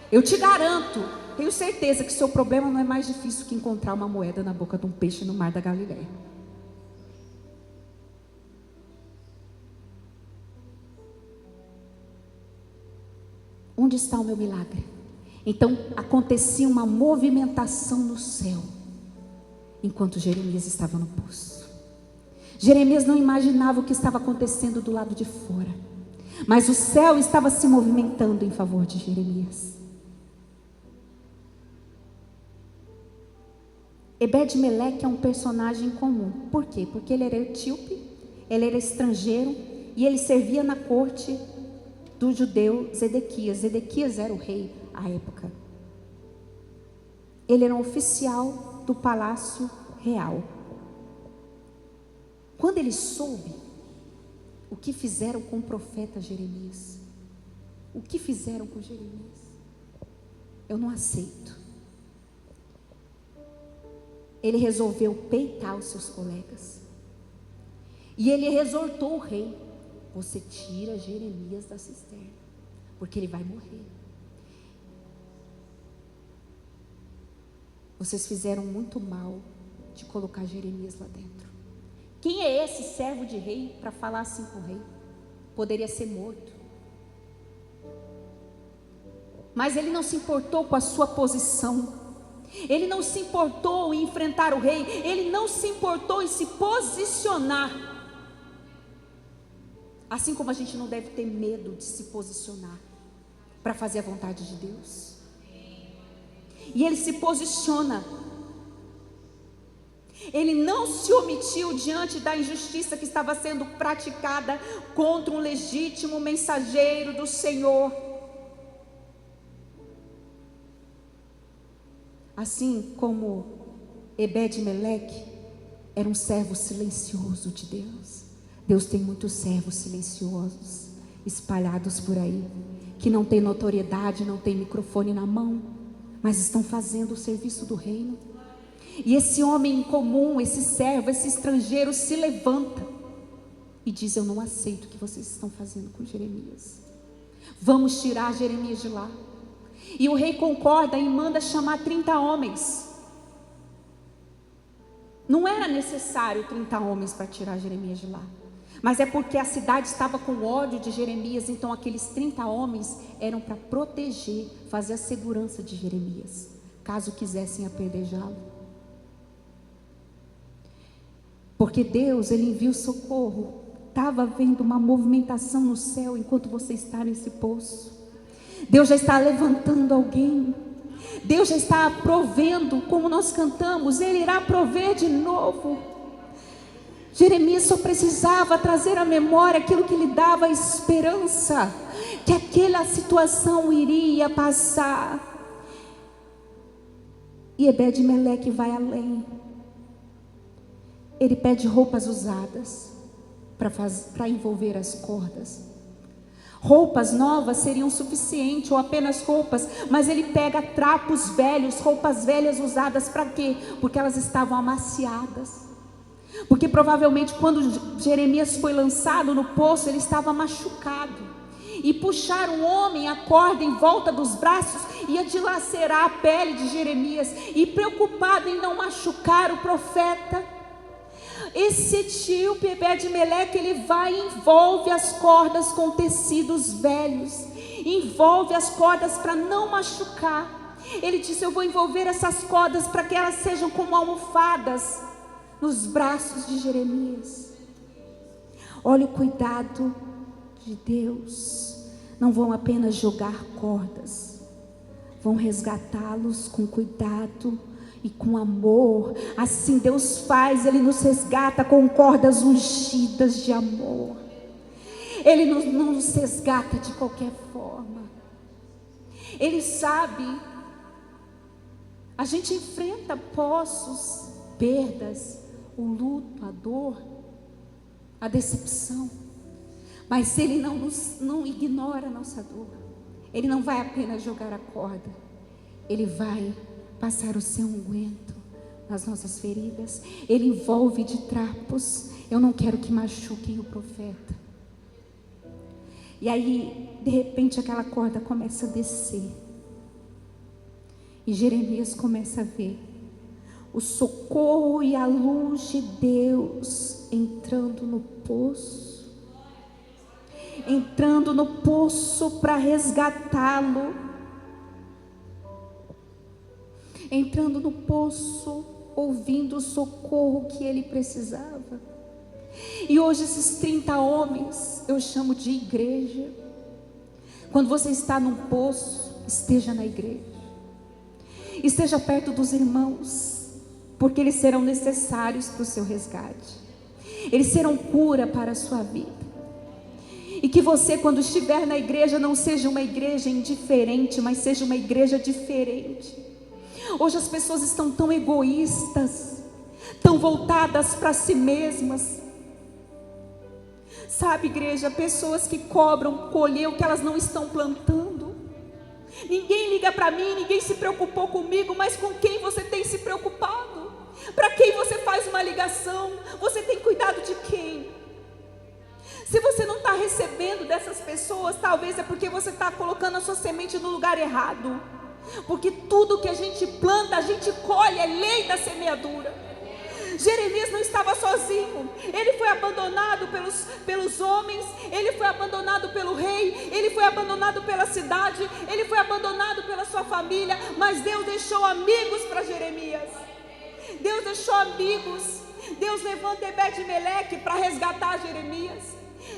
Speaker 1: Eu te garanto, tenho certeza que seu problema não é mais difícil que encontrar uma moeda na boca de um peixe no mar da Galileia. Onde está o meu milagre? Então acontecia uma movimentação no céu, enquanto Jeremias estava no poço. Jeremias não imaginava o que estava acontecendo do lado de fora, mas o céu estava se movimentando em favor de Jeremias. Ebed-Meleque é um personagem comum. Por quê? Porque ele era etíope, ele era estrangeiro e ele servia na corte do judeu Zedequias. Zedequias era o rei à época. Ele era um oficial do palácio real. Quando ele soube o que fizeram com o profeta Jeremias, o que fizeram com Jeremias, eu não aceito. Ele resolveu peitar os seus colegas. E ele exortou o rei: você tira Jeremias da cisterna, porque ele vai morrer. Vocês fizeram muito mal de colocar Jeremias lá dentro. Quem é esse servo de rei para falar assim com o rei? Poderia ser morto. Mas ele não se importou com a sua posição. Ele não se importou em enfrentar o rei. Ele não se importou em se posicionar. Assim como a gente não deve ter medo de se posicionar para fazer a vontade de Deus. E ele se posiciona. Ele não se omitiu diante da injustiça que estava sendo praticada contra um legítimo mensageiro do Senhor. Assim como Ebed-Meleque era um servo silencioso de Deus. Deus tem muitos servos silenciosos espalhados por aí, que não tem notoriedade, não tem microfone na mão, mas estão fazendo o serviço do reino. E esse homem comum, esse servo, esse estrangeiro se levanta e diz: eu não aceito o que vocês estão fazendo com Jeremias. Vamos tirar Jeremias de lá. E o rei concorda e manda chamar 30 homens. Não era necessário 30 homens para tirar Jeremias de lá, mas é porque a cidade estava com ódio de Jeremias. Então aqueles 30 homens eram para proteger, fazer a segurança de Jeremias, caso quisessem apedrejá-lo. Porque Deus, Ele envia o socorro. Estava havendo uma movimentação no céu enquanto você está nesse poço. Deus já está levantando alguém. Deus já está provendo, como nós cantamos, Ele irá prover de novo. Jeremias só precisava trazer à memória aquilo que lhe dava esperança, que aquela situação iria passar. E Ebed-Meleque vai além. Ele pede roupas usadas para envolver as cordas. Roupas novas seriam suficientes, ou apenas roupas, mas ele pega trapos velhos, roupas velhas usadas para quê? Porque elas estavam amaciadas. Porque provavelmente quando Jeremias foi lançado no poço, ele estava machucado. E puxar um homem a corda em volta dos braços ia dilacerar a pele de Jeremias. E preocupado em não machucar o profeta, esse etíope Ebed-Meleque, ele vai e envolve as cordas com tecidos velhos, envolve as cordas para não machucar. Ele disse: eu vou envolver essas cordas para que elas sejam como almofadas nos braços de Jeremias. Olha o cuidado de Deus. Não vão apenas jogar cordas, vão resgatá-los com cuidado e com amor. Assim Deus faz, Ele nos resgata com cordas ungidas de amor. Ele não nos resgata de qualquer forma. Ele sabe, a gente enfrenta poços, perdas, o luto, a dor, a decepção, mas Ele não ignora a nossa dor. Ele não vai apenas jogar a corda, Ele vai passar o seu unguento nas nossas feridas. Ele envolve de trapos. Eu não quero que machuquem o profeta. E aí, de repente, aquela corda começa a descer. E Jeremias começa a ver o socorro e a luz de Deus entrando no poço. Entrando no poço para resgatá-lo. Entrando no poço, ouvindo o socorro que ele precisava. E hoje esses 30 homens, eu chamo de igreja. Quando você está num poço, esteja na igreja. Esteja perto dos irmãos, porque eles serão necessários para o seu resgate. Eles serão cura para a sua vida. E que você, quando estiver na igreja, não seja uma igreja indiferente, mas seja uma igreja diferente. Hoje as pessoas estão tão egoístas, tão voltadas para si mesmas. Sabe, igreja, pessoas que cobram colher o que elas não estão plantando. Ninguém liga para mim, ninguém se preocupou comigo, mas com quem você tem se preocupado? Para quem você faz uma ligação? Você tem cuidado de quem? Se você não está recebendo dessas pessoas, talvez é porque você está colocando a sua semente no lugar errado. Porque tudo que a gente planta, a gente colhe, é lei da semeadura. Jeremias não estava sozinho. Ele foi abandonado pelos homens. Ele foi abandonado pelo rei. Ele foi abandonado pela cidade. Ele foi abandonado pela sua família. Mas Deus deixou amigos para Jeremias. Deus deixou amigos. Deus levanta Ebed-Meleque para resgatar Jeremias.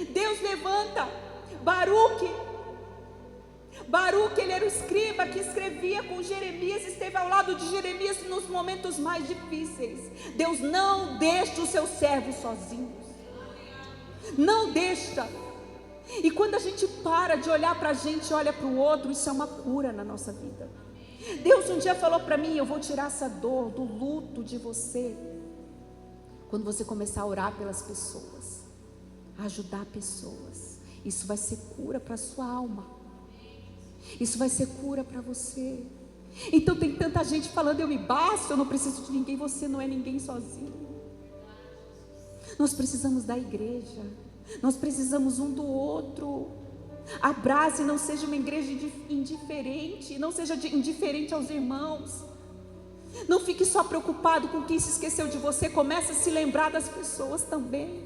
Speaker 1: Deus levanta Baruque, ele era o escriba que escrevia com Jeremias, esteve ao lado de Jeremias nos momentos mais difíceis. Deus não deixa os seus servos sozinhos. Não deixa. E quando a gente para de olhar para a gente, olha para o outro, isso é uma cura na nossa vida. Deus um dia falou para mim: eu vou tirar essa dor do luto de você. Quando você começar a orar pelas pessoas, a ajudar pessoas, isso vai ser cura para a sua alma. Isso vai ser cura para você. Então tem tanta gente falando, eu me basto, eu não preciso de ninguém. Você não é ninguém sozinho. Nós precisamos da igreja, nós precisamos um do outro. Abrace, não seja uma igreja indiferente, não seja indiferente aos irmãos. Não fique só preocupado com quem se esqueceu de você. Comece a se lembrar das pessoas também.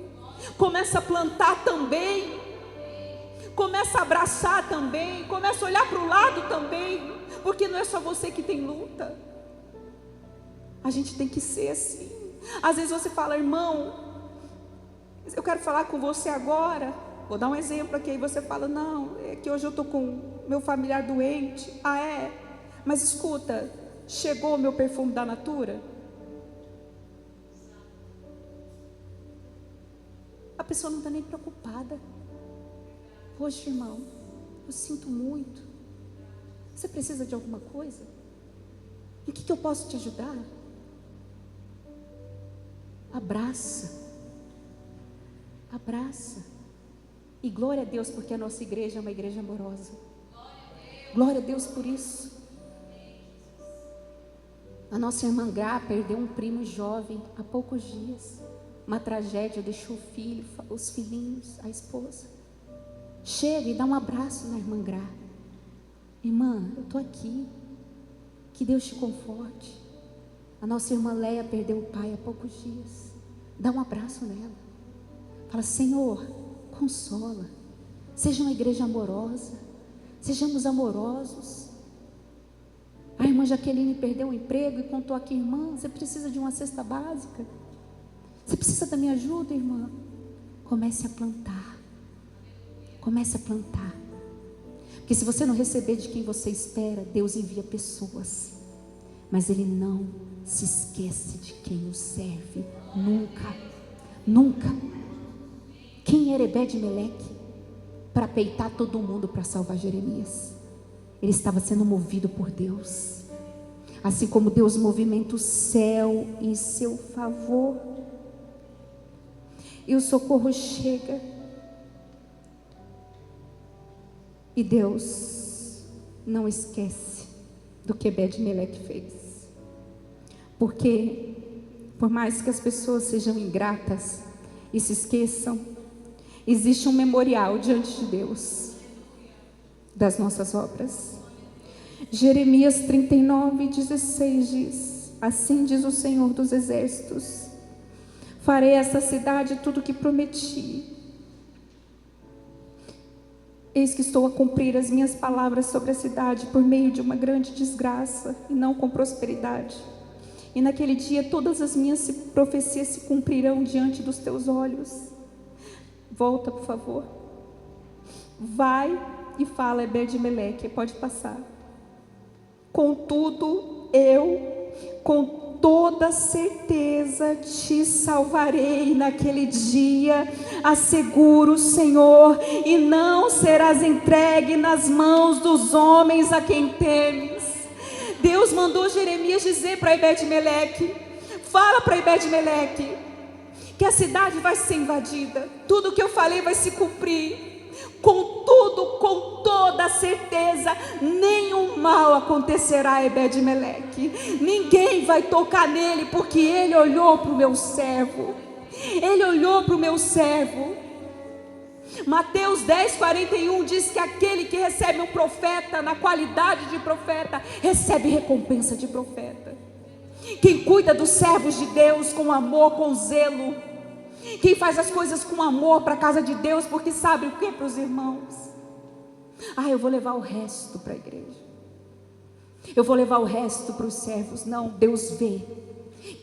Speaker 1: Comece a plantar também. Comece a abraçar também. Comece a olhar para o lado também. Porque não é só você que tem luta. A gente tem que ser assim. Às vezes você fala, irmão, eu quero falar com você agora. Vou dar um exemplo aqui. Aí você fala, não, é que hoje eu estou com meu familiar doente. Ah, é? Mas escuta, chegou o meu perfume da Natura? A pessoa não está nem preocupada. Poxa, irmão, eu sinto muito. Você precisa de alguma coisa? Em que eu posso te ajudar? Abraça. Abraça. E glória a Deus, porque a nossa igreja é uma igreja amorosa. Glória a Deus por isso. A nossa irmã Gá perdeu um primo jovem há poucos dias. Uma tragédia, deixou o filho, os filhinhos, a esposa. Chega e dá um abraço na irmã Gá. Irmã, eu estou aqui. Que Deus te conforte. A nossa irmã Leia perdeu o pai há poucos dias. Dá um abraço nela. Fala, Senhor, consola. Seja uma igreja amorosa. Sejamos amorosos. A irmã Jaqueline perdeu o emprego e contou aqui, irmã, você precisa de uma cesta básica? Você precisa da minha ajuda, irmã? Comece a plantar. Comece a plantar. Porque se você não receber de quem você espera, Deus envia pessoas. Mas Ele não se esquece de quem o serve. Nunca. Nunca. Quem era Ebed-Meleque para peitar todo mundo para salvar Jeremias? Ele estava sendo movido por Deus. Assim como Deus movimenta o céu em seu favor. E o socorro chega. E Deus não esquece do que Ebed-Meleque fez. Porque, por mais que as pessoas sejam ingratas e se esqueçam, existe um memorial diante de Deus das nossas obras. Jeremias 39:16 diz: assim diz o Senhor dos Exércitos: farei a essa cidade tudo o que prometi. Eis que estou a cumprir as minhas palavras sobre a cidade por meio de uma grande desgraça e não com prosperidade. E naquele dia todas as minhas profecias se cumprirão diante dos teus olhos. Volta, por favor. Vai e fala, Ebed-Meleque, pode passar. Contudo, eu, com toda certeza, te salvarei naquele dia, asseguro o Senhor, e não serás entregue nas mãos dos homens a quem temes. Deus mandou Jeremias dizer para Ebed-Meleque, fala para Ebed-Meleque, que a cidade vai ser invadida, tudo o que eu falei vai se cumprir. Contudo, com toda certeza, nenhum mal acontecerá a Ebed-Meleque. Ninguém vai tocar nele, porque ele olhou para o meu servo. Ele olhou para o meu servo. Mateus 10:41 diz que aquele que recebe um profeta na qualidade de profeta, recebe recompensa de profeta. Quem cuida dos servos de Deus com amor, com zelo, quem faz as coisas com amor para a casa de Deus, porque sabe o que é para os irmãos? Eu vou levar o resto para a igreja, eu vou levar o resto para os servos. Não, Deus vê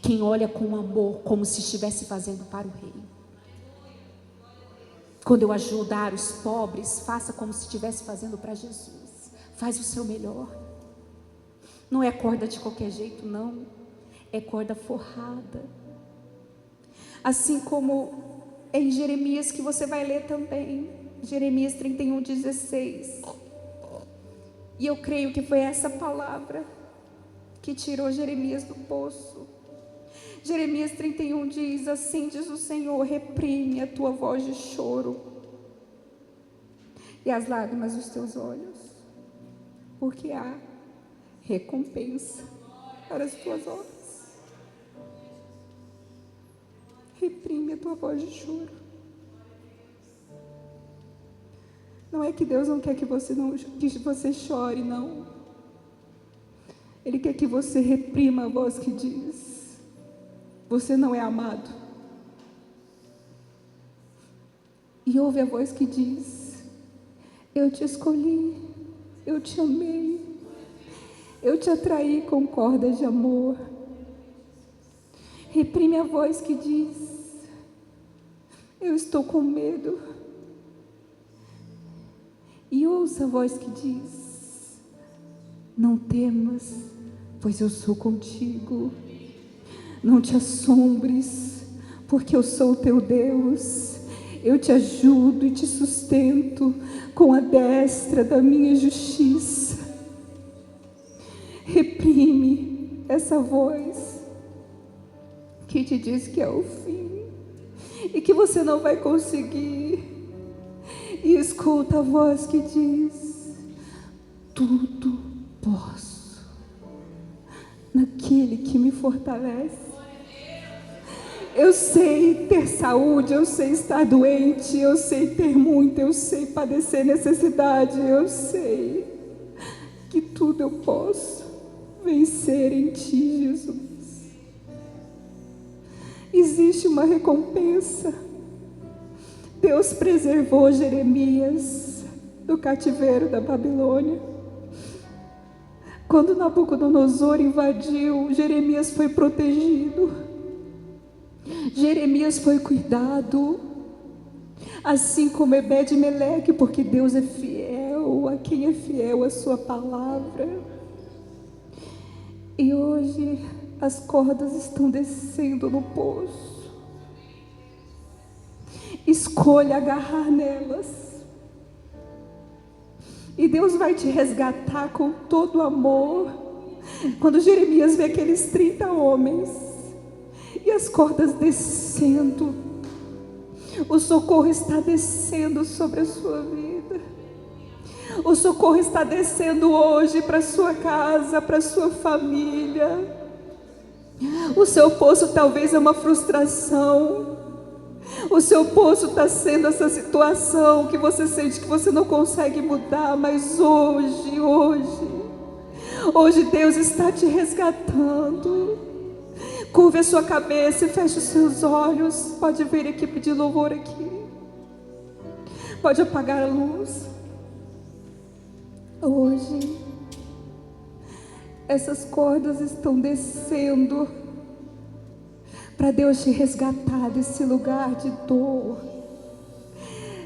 Speaker 1: quem olha com amor, como se estivesse fazendo para o rei. Quando eu ajudar os pobres, faça como se estivesse fazendo para Jesus. Faz o seu melhor. Não é corda de qualquer jeito, não. É corda forrada. Assim como em Jeremias, que você vai ler também, Jeremias 31:16. E eu creio que foi essa palavra que tirou Jeremias do poço. Jeremias 31 diz: assim diz o Senhor, reprime a tua voz de choro e as lágrimas dos teus olhos, porque há recompensa para as tuas obras. Reprime a tua voz de choro. Não é que Deus não quer que você chore, não. Ele quer que você reprima a voz que diz: você não é amado. E ouve a voz que diz: eu te escolhi, eu te amei, eu te atraí com cordas de amor. Reprime a voz que diz: eu estou com medo. E ouça a voz que diz: não temas, pois eu sou contigo. Não te assombres, porque eu sou o teu Deus. Eu te ajudo e te sustento com a destra da minha justiça. Reprime essa voz que te diz que é o fim e que você não vai conseguir. E escuta a voz que diz: tudo posso naquele que me fortalece. Eu sei ter saúde, eu sei estar doente, eu sei ter muito, eu sei padecer necessidade, eu sei que tudo eu posso vencer em ti, Jesus. Existe uma recompensa. Deus preservou Jeremias do cativeiro da Babilônia. Quando Nabucodonosor invadiu, Jeremias foi protegido. Jeremias foi cuidado, assim como Ebed-Meleque, porque Deus é fiel a quem é fiel a sua palavra. E hoje as cordas estão descendo no poço. Escolha agarrar nelas. E Deus vai te resgatar com todo amor. Quando Jeremias vê aqueles 30 homens e as cordas descendo, o socorro está descendo sobre a sua vida. O socorro está descendo hoje para a sua casa, para a sua família. O seu poço talvez é uma frustração. O seu poço está sendo essa situação que você sente que você não consegue mudar, mas hoje Deus está te resgatando. Curve a sua cabeça e feche os seus olhos. Pode vir a equipe de louvor aqui. Pode apagar a luz. Hoje, essas cordas estão descendo para Deus te resgatar desse lugar de dor,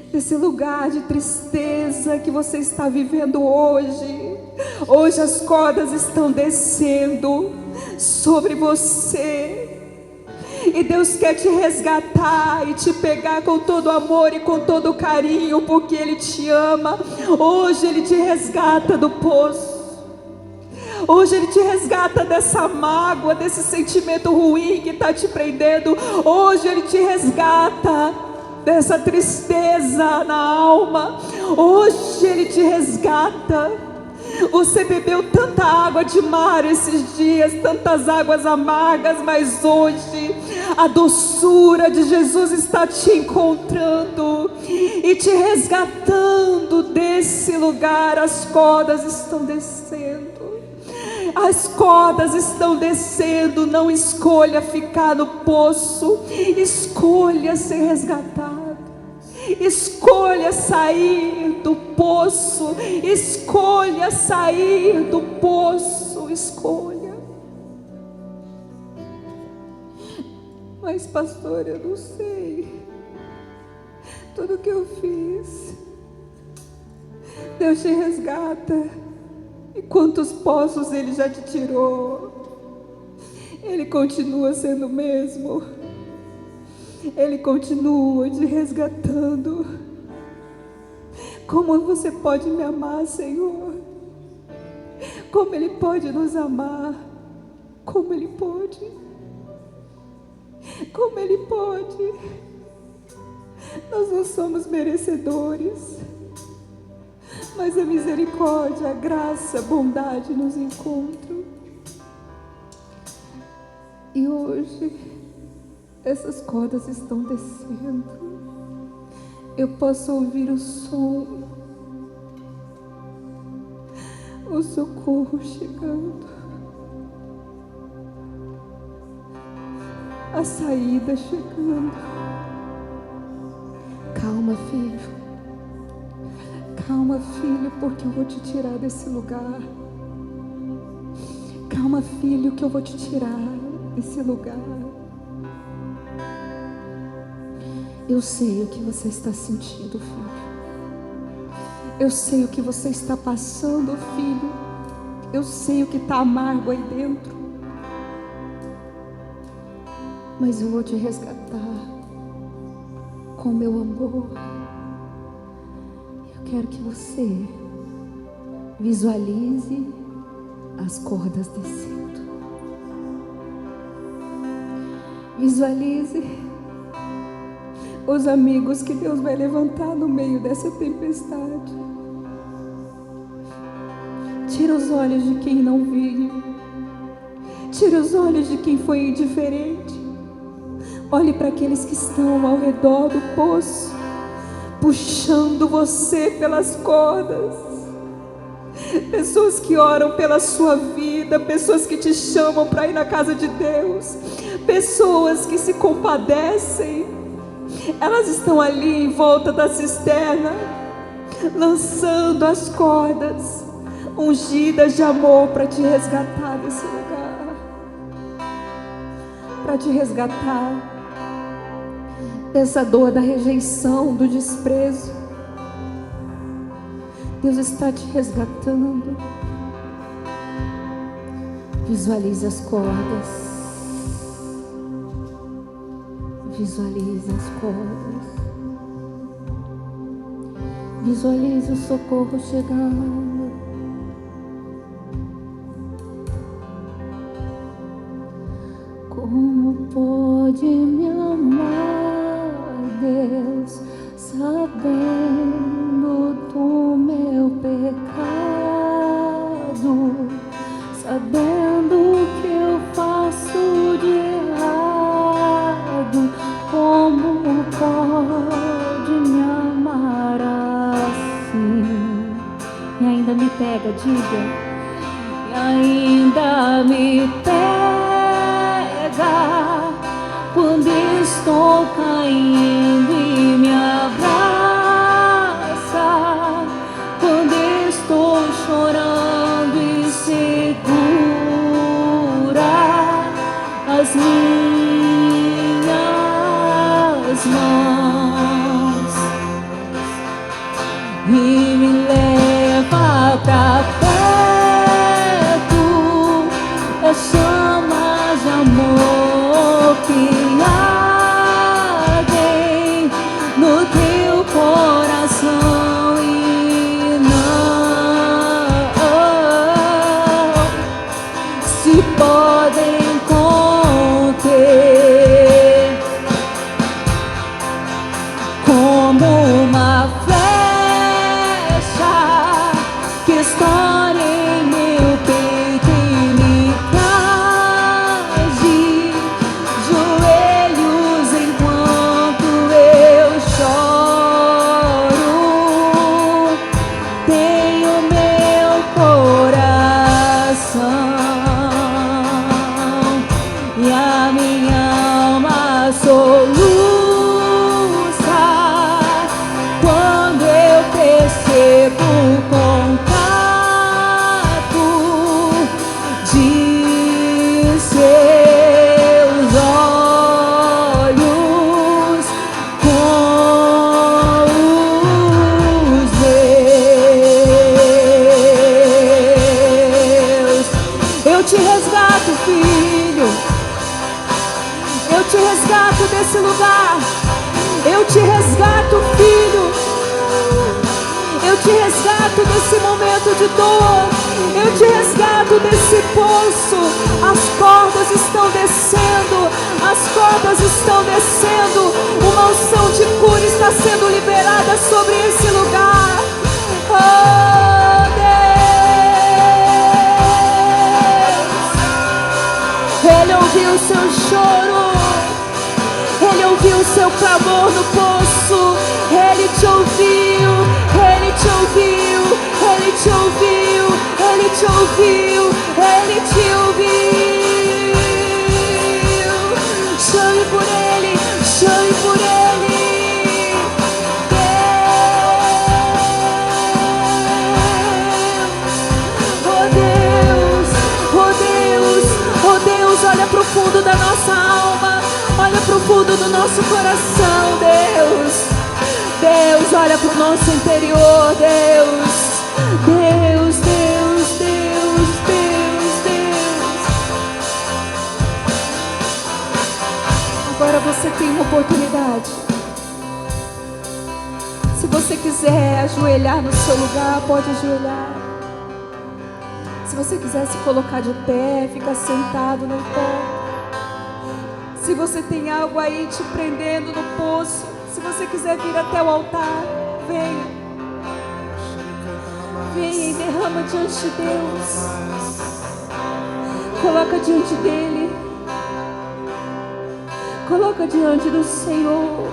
Speaker 1: desse lugar de tristeza que você está vivendo hoje. Hoje as cordas estão descendo sobre você, e Deus quer te resgatar e te pegar com todo amor e com todo carinho, porque Ele te ama. Hoje Ele te resgata do poço. Hoje Ele te resgata dessa mágoa, desse sentimento ruim que está te prendendo. Hoje Ele te resgata dessa tristeza na alma. Hoje Ele te resgata. Você bebeu tanta água de mar esses dias, tantas águas amargas, mas hoje a doçura de Jesus está te encontrando e te resgatando desse lugar. As cordas estão descendo. As cordas estão descendo. Não escolha ficar no poço, escolha ser resgatado. Escolha sair do poço. Escolha sair do poço. Escolha. Mas pastor, eu não sei. Tudo que eu fiz. Deus te resgata. E quantos poços Ele já te tirou? Ele continua sendo o mesmo. Ele continua te resgatando. Como você pode me amar, Senhor? Como Ele pode nos amar? Como Ele pode? Como Ele pode? Nós não somos merecedores. mas a misericórdia, a graça, a bondade nos encontram. E hoje essas cordas estão descendo. Eu posso ouvir o som, o socorro chegando, a saída chegando. Calma, filho. Calma, filho, porque eu vou te tirar desse lugar. Calma, filho, que eu vou te tirar desse lugar. Eu sei o que você está sentindo, filho. Eu sei o que você está passando, filho. Eu sei o que está amargo aí dentro. Mas eu vou te resgatar com meu amor. Eu quero que você visualize as cordas descendo. Visualize os amigos que Deus vai levantar no meio dessa tempestade. Tira os olhos de quem não viu. Tira os olhos de quem foi indiferente. Olhe para aqueles que estão ao redor do poço, puxando você pelas cordas. Pessoas que oram pela sua vida, pessoas que te chamam para ir na casa de Deus, pessoas que se compadecem. Elas estão ali em volta da cisterna, lançando as cordas, ungidas de amor para te resgatar desse lugar, para te resgatar dessa dor da rejeição, do desprezo. Deus está te resgatando. Visualize as cordas. Visualize as cordas. Visualize o socorro chegando. Como pode me amar, Deus, sabendo do meu pecado, sabendo o que eu faço de errado? Como pode me amar assim? E ainda me pega, diga. E ainda me pega quando estou caindo e me abraça, quando estou chorando e segura as minhas mãos e me leva pra perto. É chamas de amor que ardem no teu coração e não se podem conter. Como uma flecha que estoura em meu peito e me traz de joelhos enquanto eu choro. Tenho meu coração e a minha alma soluça quando eu percebo o contato de seus olhos com os meus. Eu te resgato, filho. Eu te resgato desse lugar. Eu te resgato, filho. Eu te resgato desse momento de dor. Eu te resgato desse poço. As cordas estão descendo. As cordas estão descendo. Uma unção de cura está sendo liberada sobre esse lugar. Oh! seu clamor no poço. Ele te ouviu, Ele te ouviu, Ele te ouviu, Ele te ouviu, Ele te ouviu. Chame por Ele, chame por Ele. Oh Deus, olha pro fundo da nossa alma, olha pro fundo do nosso coração, Deus. Deus, olha pro nosso interior, Deus. Deus, Deus, Deus, Deus, Deus. Agora você tem uma oportunidade. Se você quiser ajoelhar no seu lugar, pode ajoelhar. Se você quiser se colocar de pé, ficar sentado, não importa. Se você tem algo aí te prendendo no poço, se você quiser vir até o altar, venha. Venha e derrama diante de Deus. Coloca diante dEle. Coloca diante do Senhor.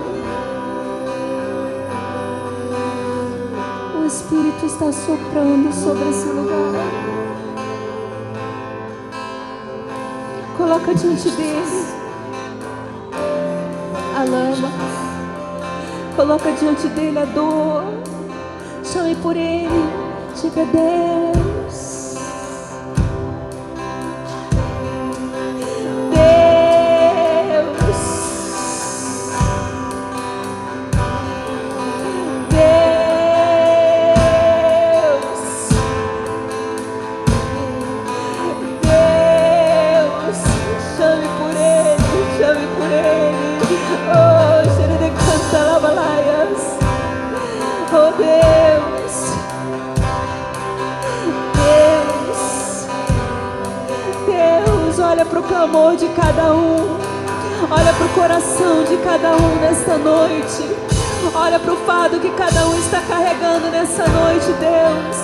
Speaker 1: O Espírito está soprando sobre esse lugar. Coloca diante dele a lama. Coloca diante dele a dor. Chame por ele. Diga: Deus, Deus, Deus. Chame por ele, chame por ele. Oh, cheiro de canta labalaias. Oh, Deus, Deus, olha para o clamor de cada um. Olha para o coração de cada um nesta noite. Olha para o fardo que cada um está carregando nessa noite, Deus.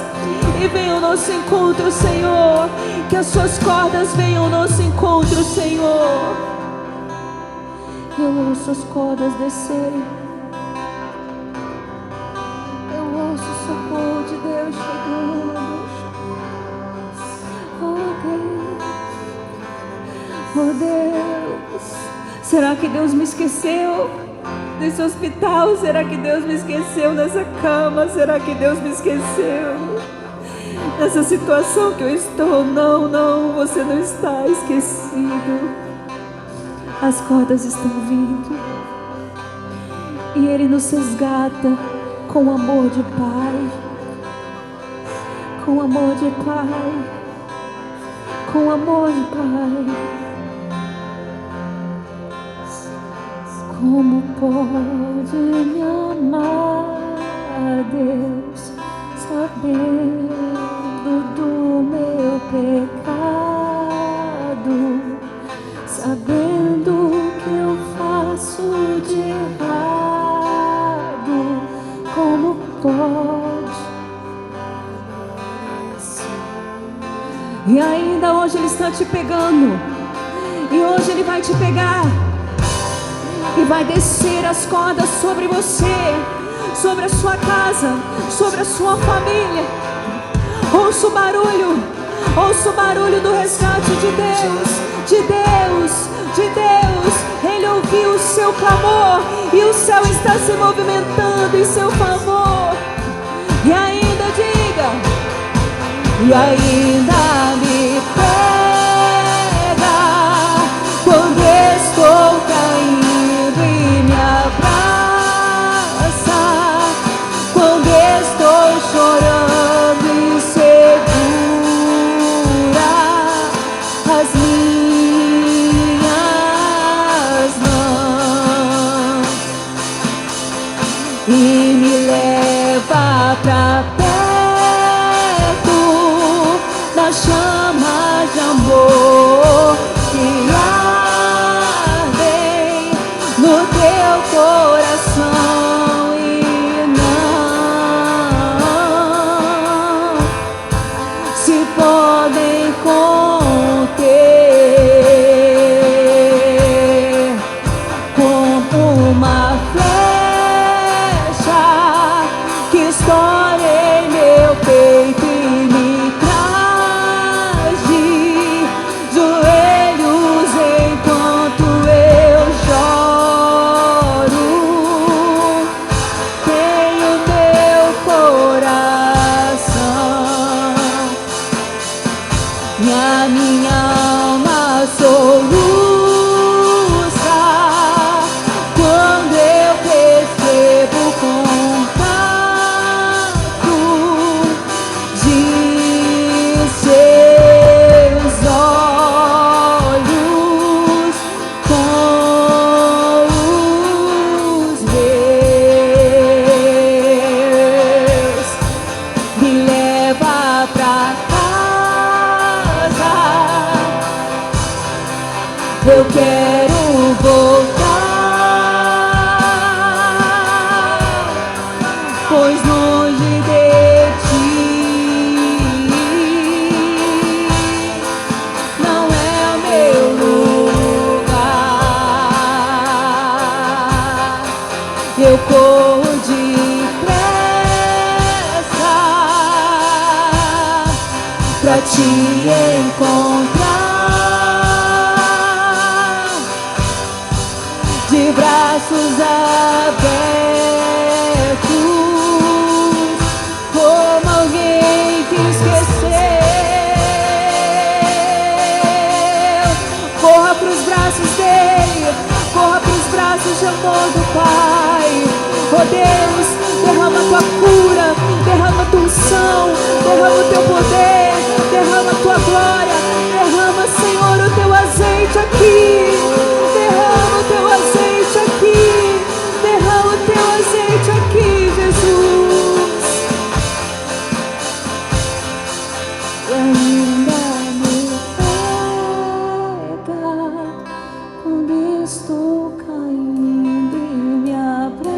Speaker 1: E venha ao nosso encontro, Senhor. Que as suas cordas venham ao nosso encontro, Senhor. Eu ouço as cordas descerem. Eu ouço o socorro de Deus chegando. Oh Deus, será que Deus me esqueceu nesse hospital? Será que Deus me esqueceu nessa cama? Será que Deus me esqueceu nessa situação que eu estou? Não, não, você não está esquecido. As cordas estão vindo e Ele nos resgata com amor de Pai, com amor de Pai, com amor de Pai. Como pode me amar, Deus, sabendo do meu pecado, sabendo que eu faço de errado? Como pode? E ainda hoje Ele está te pegando, e hoje Ele vai te pegar. E vai descer as cordas sobre você, sobre a sua casa, sobre a sua família. Ouça o barulho do resgate de Deus, de Deus, de Deus. Ele ouviu o seu clamor e o céu está se movimentando em seu favor. E ainda diga: e ainda me pega quando estou caindo. Me abraça quando estou chorando e segura as minhas mãos e me leva pra perto da chama de amor que no teu coração e não se podem conter como uma eu quero voltar, pois longe de ti não é o meu lugar. Eu corro depressa pra te encontrar, de braços abertos, como alguém que esqueceu. Corra pros braços dele, corra pros braços de amor do Pai. Oh Deus, derrama tua cura, derrama tua unção, derrama o teu poder, derrama a tua glória, derrama, Senhor, o teu azeite aqui, derrama o teu azeite aqui, derrama o teu azeite aqui, Jesus. E ainda me pega quando estou caindo e me abraça,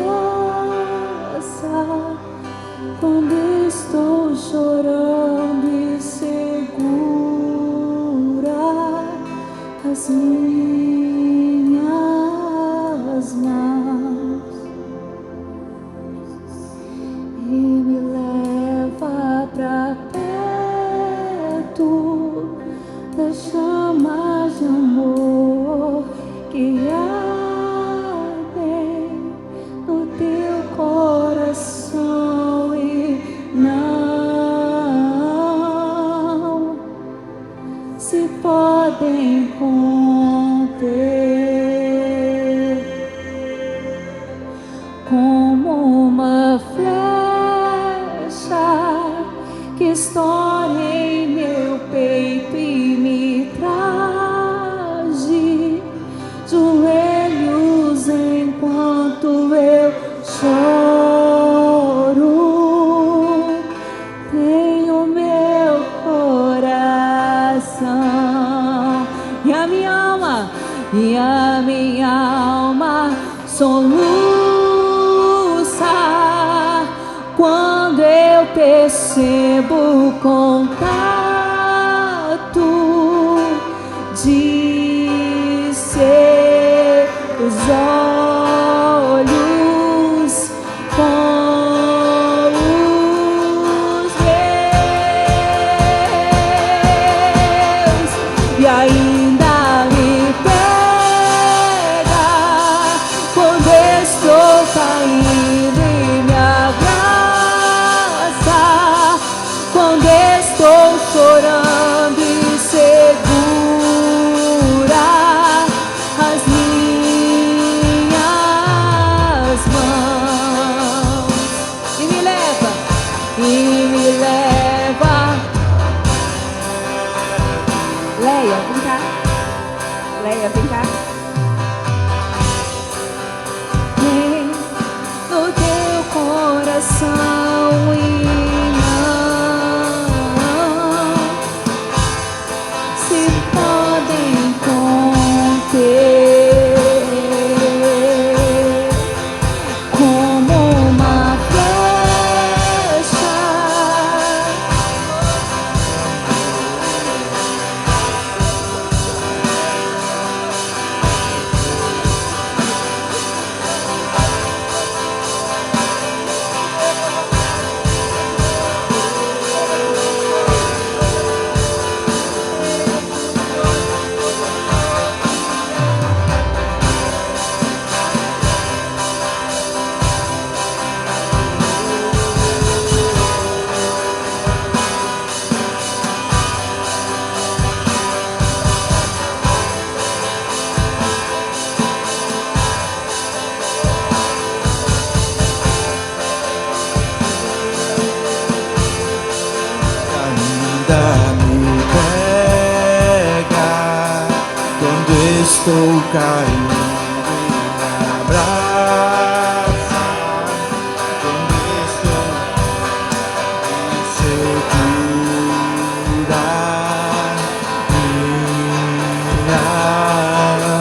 Speaker 1: quando estou chorando e segura as minhas mãos e me leva pra perto das chamas de amor que ardem no teu coração e não se podem conter, como uma flecha que estoura em meu peito e me traz de joelhos enquanto eu choro. Tenho meu coração e a minha alma soluça quando eu percebo o contato de seus olhos com os meus, e ainda me pega quando estou caindo e me abraça, quando estou chorando e segura as minhas mãos e me leva. Leia, vem cá. Leia, vem cá. Vem no teu coração e não se podem conter, como uma flecha
Speaker 2: estou caindo e me abraça quando estou insegura minhas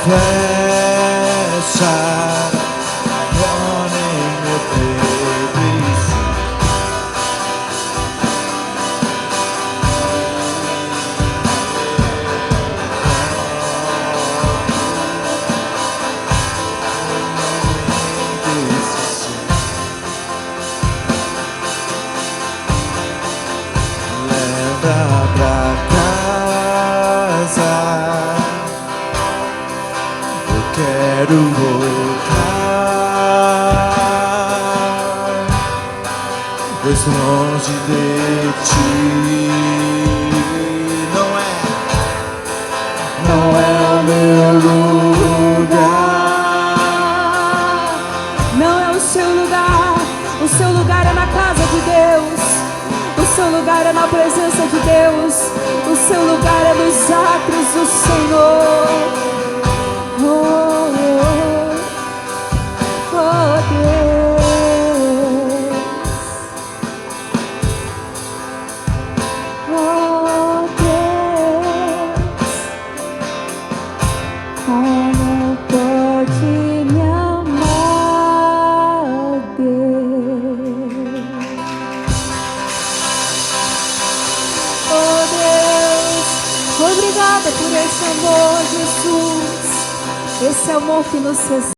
Speaker 2: flecha, pone meu plebiscito. Leva pra casa, eu quero voltar, pois longe de ti não é o meu lugar.
Speaker 1: Não é o seu lugar. O seu lugar é na casa de Deus. O seu lugar é na presença de Deus. O seu lugar é nos átrios do Senhor. Oh, oh, oh, Deus. Oh, Deus. Como pode me amar, Deus? Oh, Deus, obrigada por esse amor, Jesus. Esse amor que nos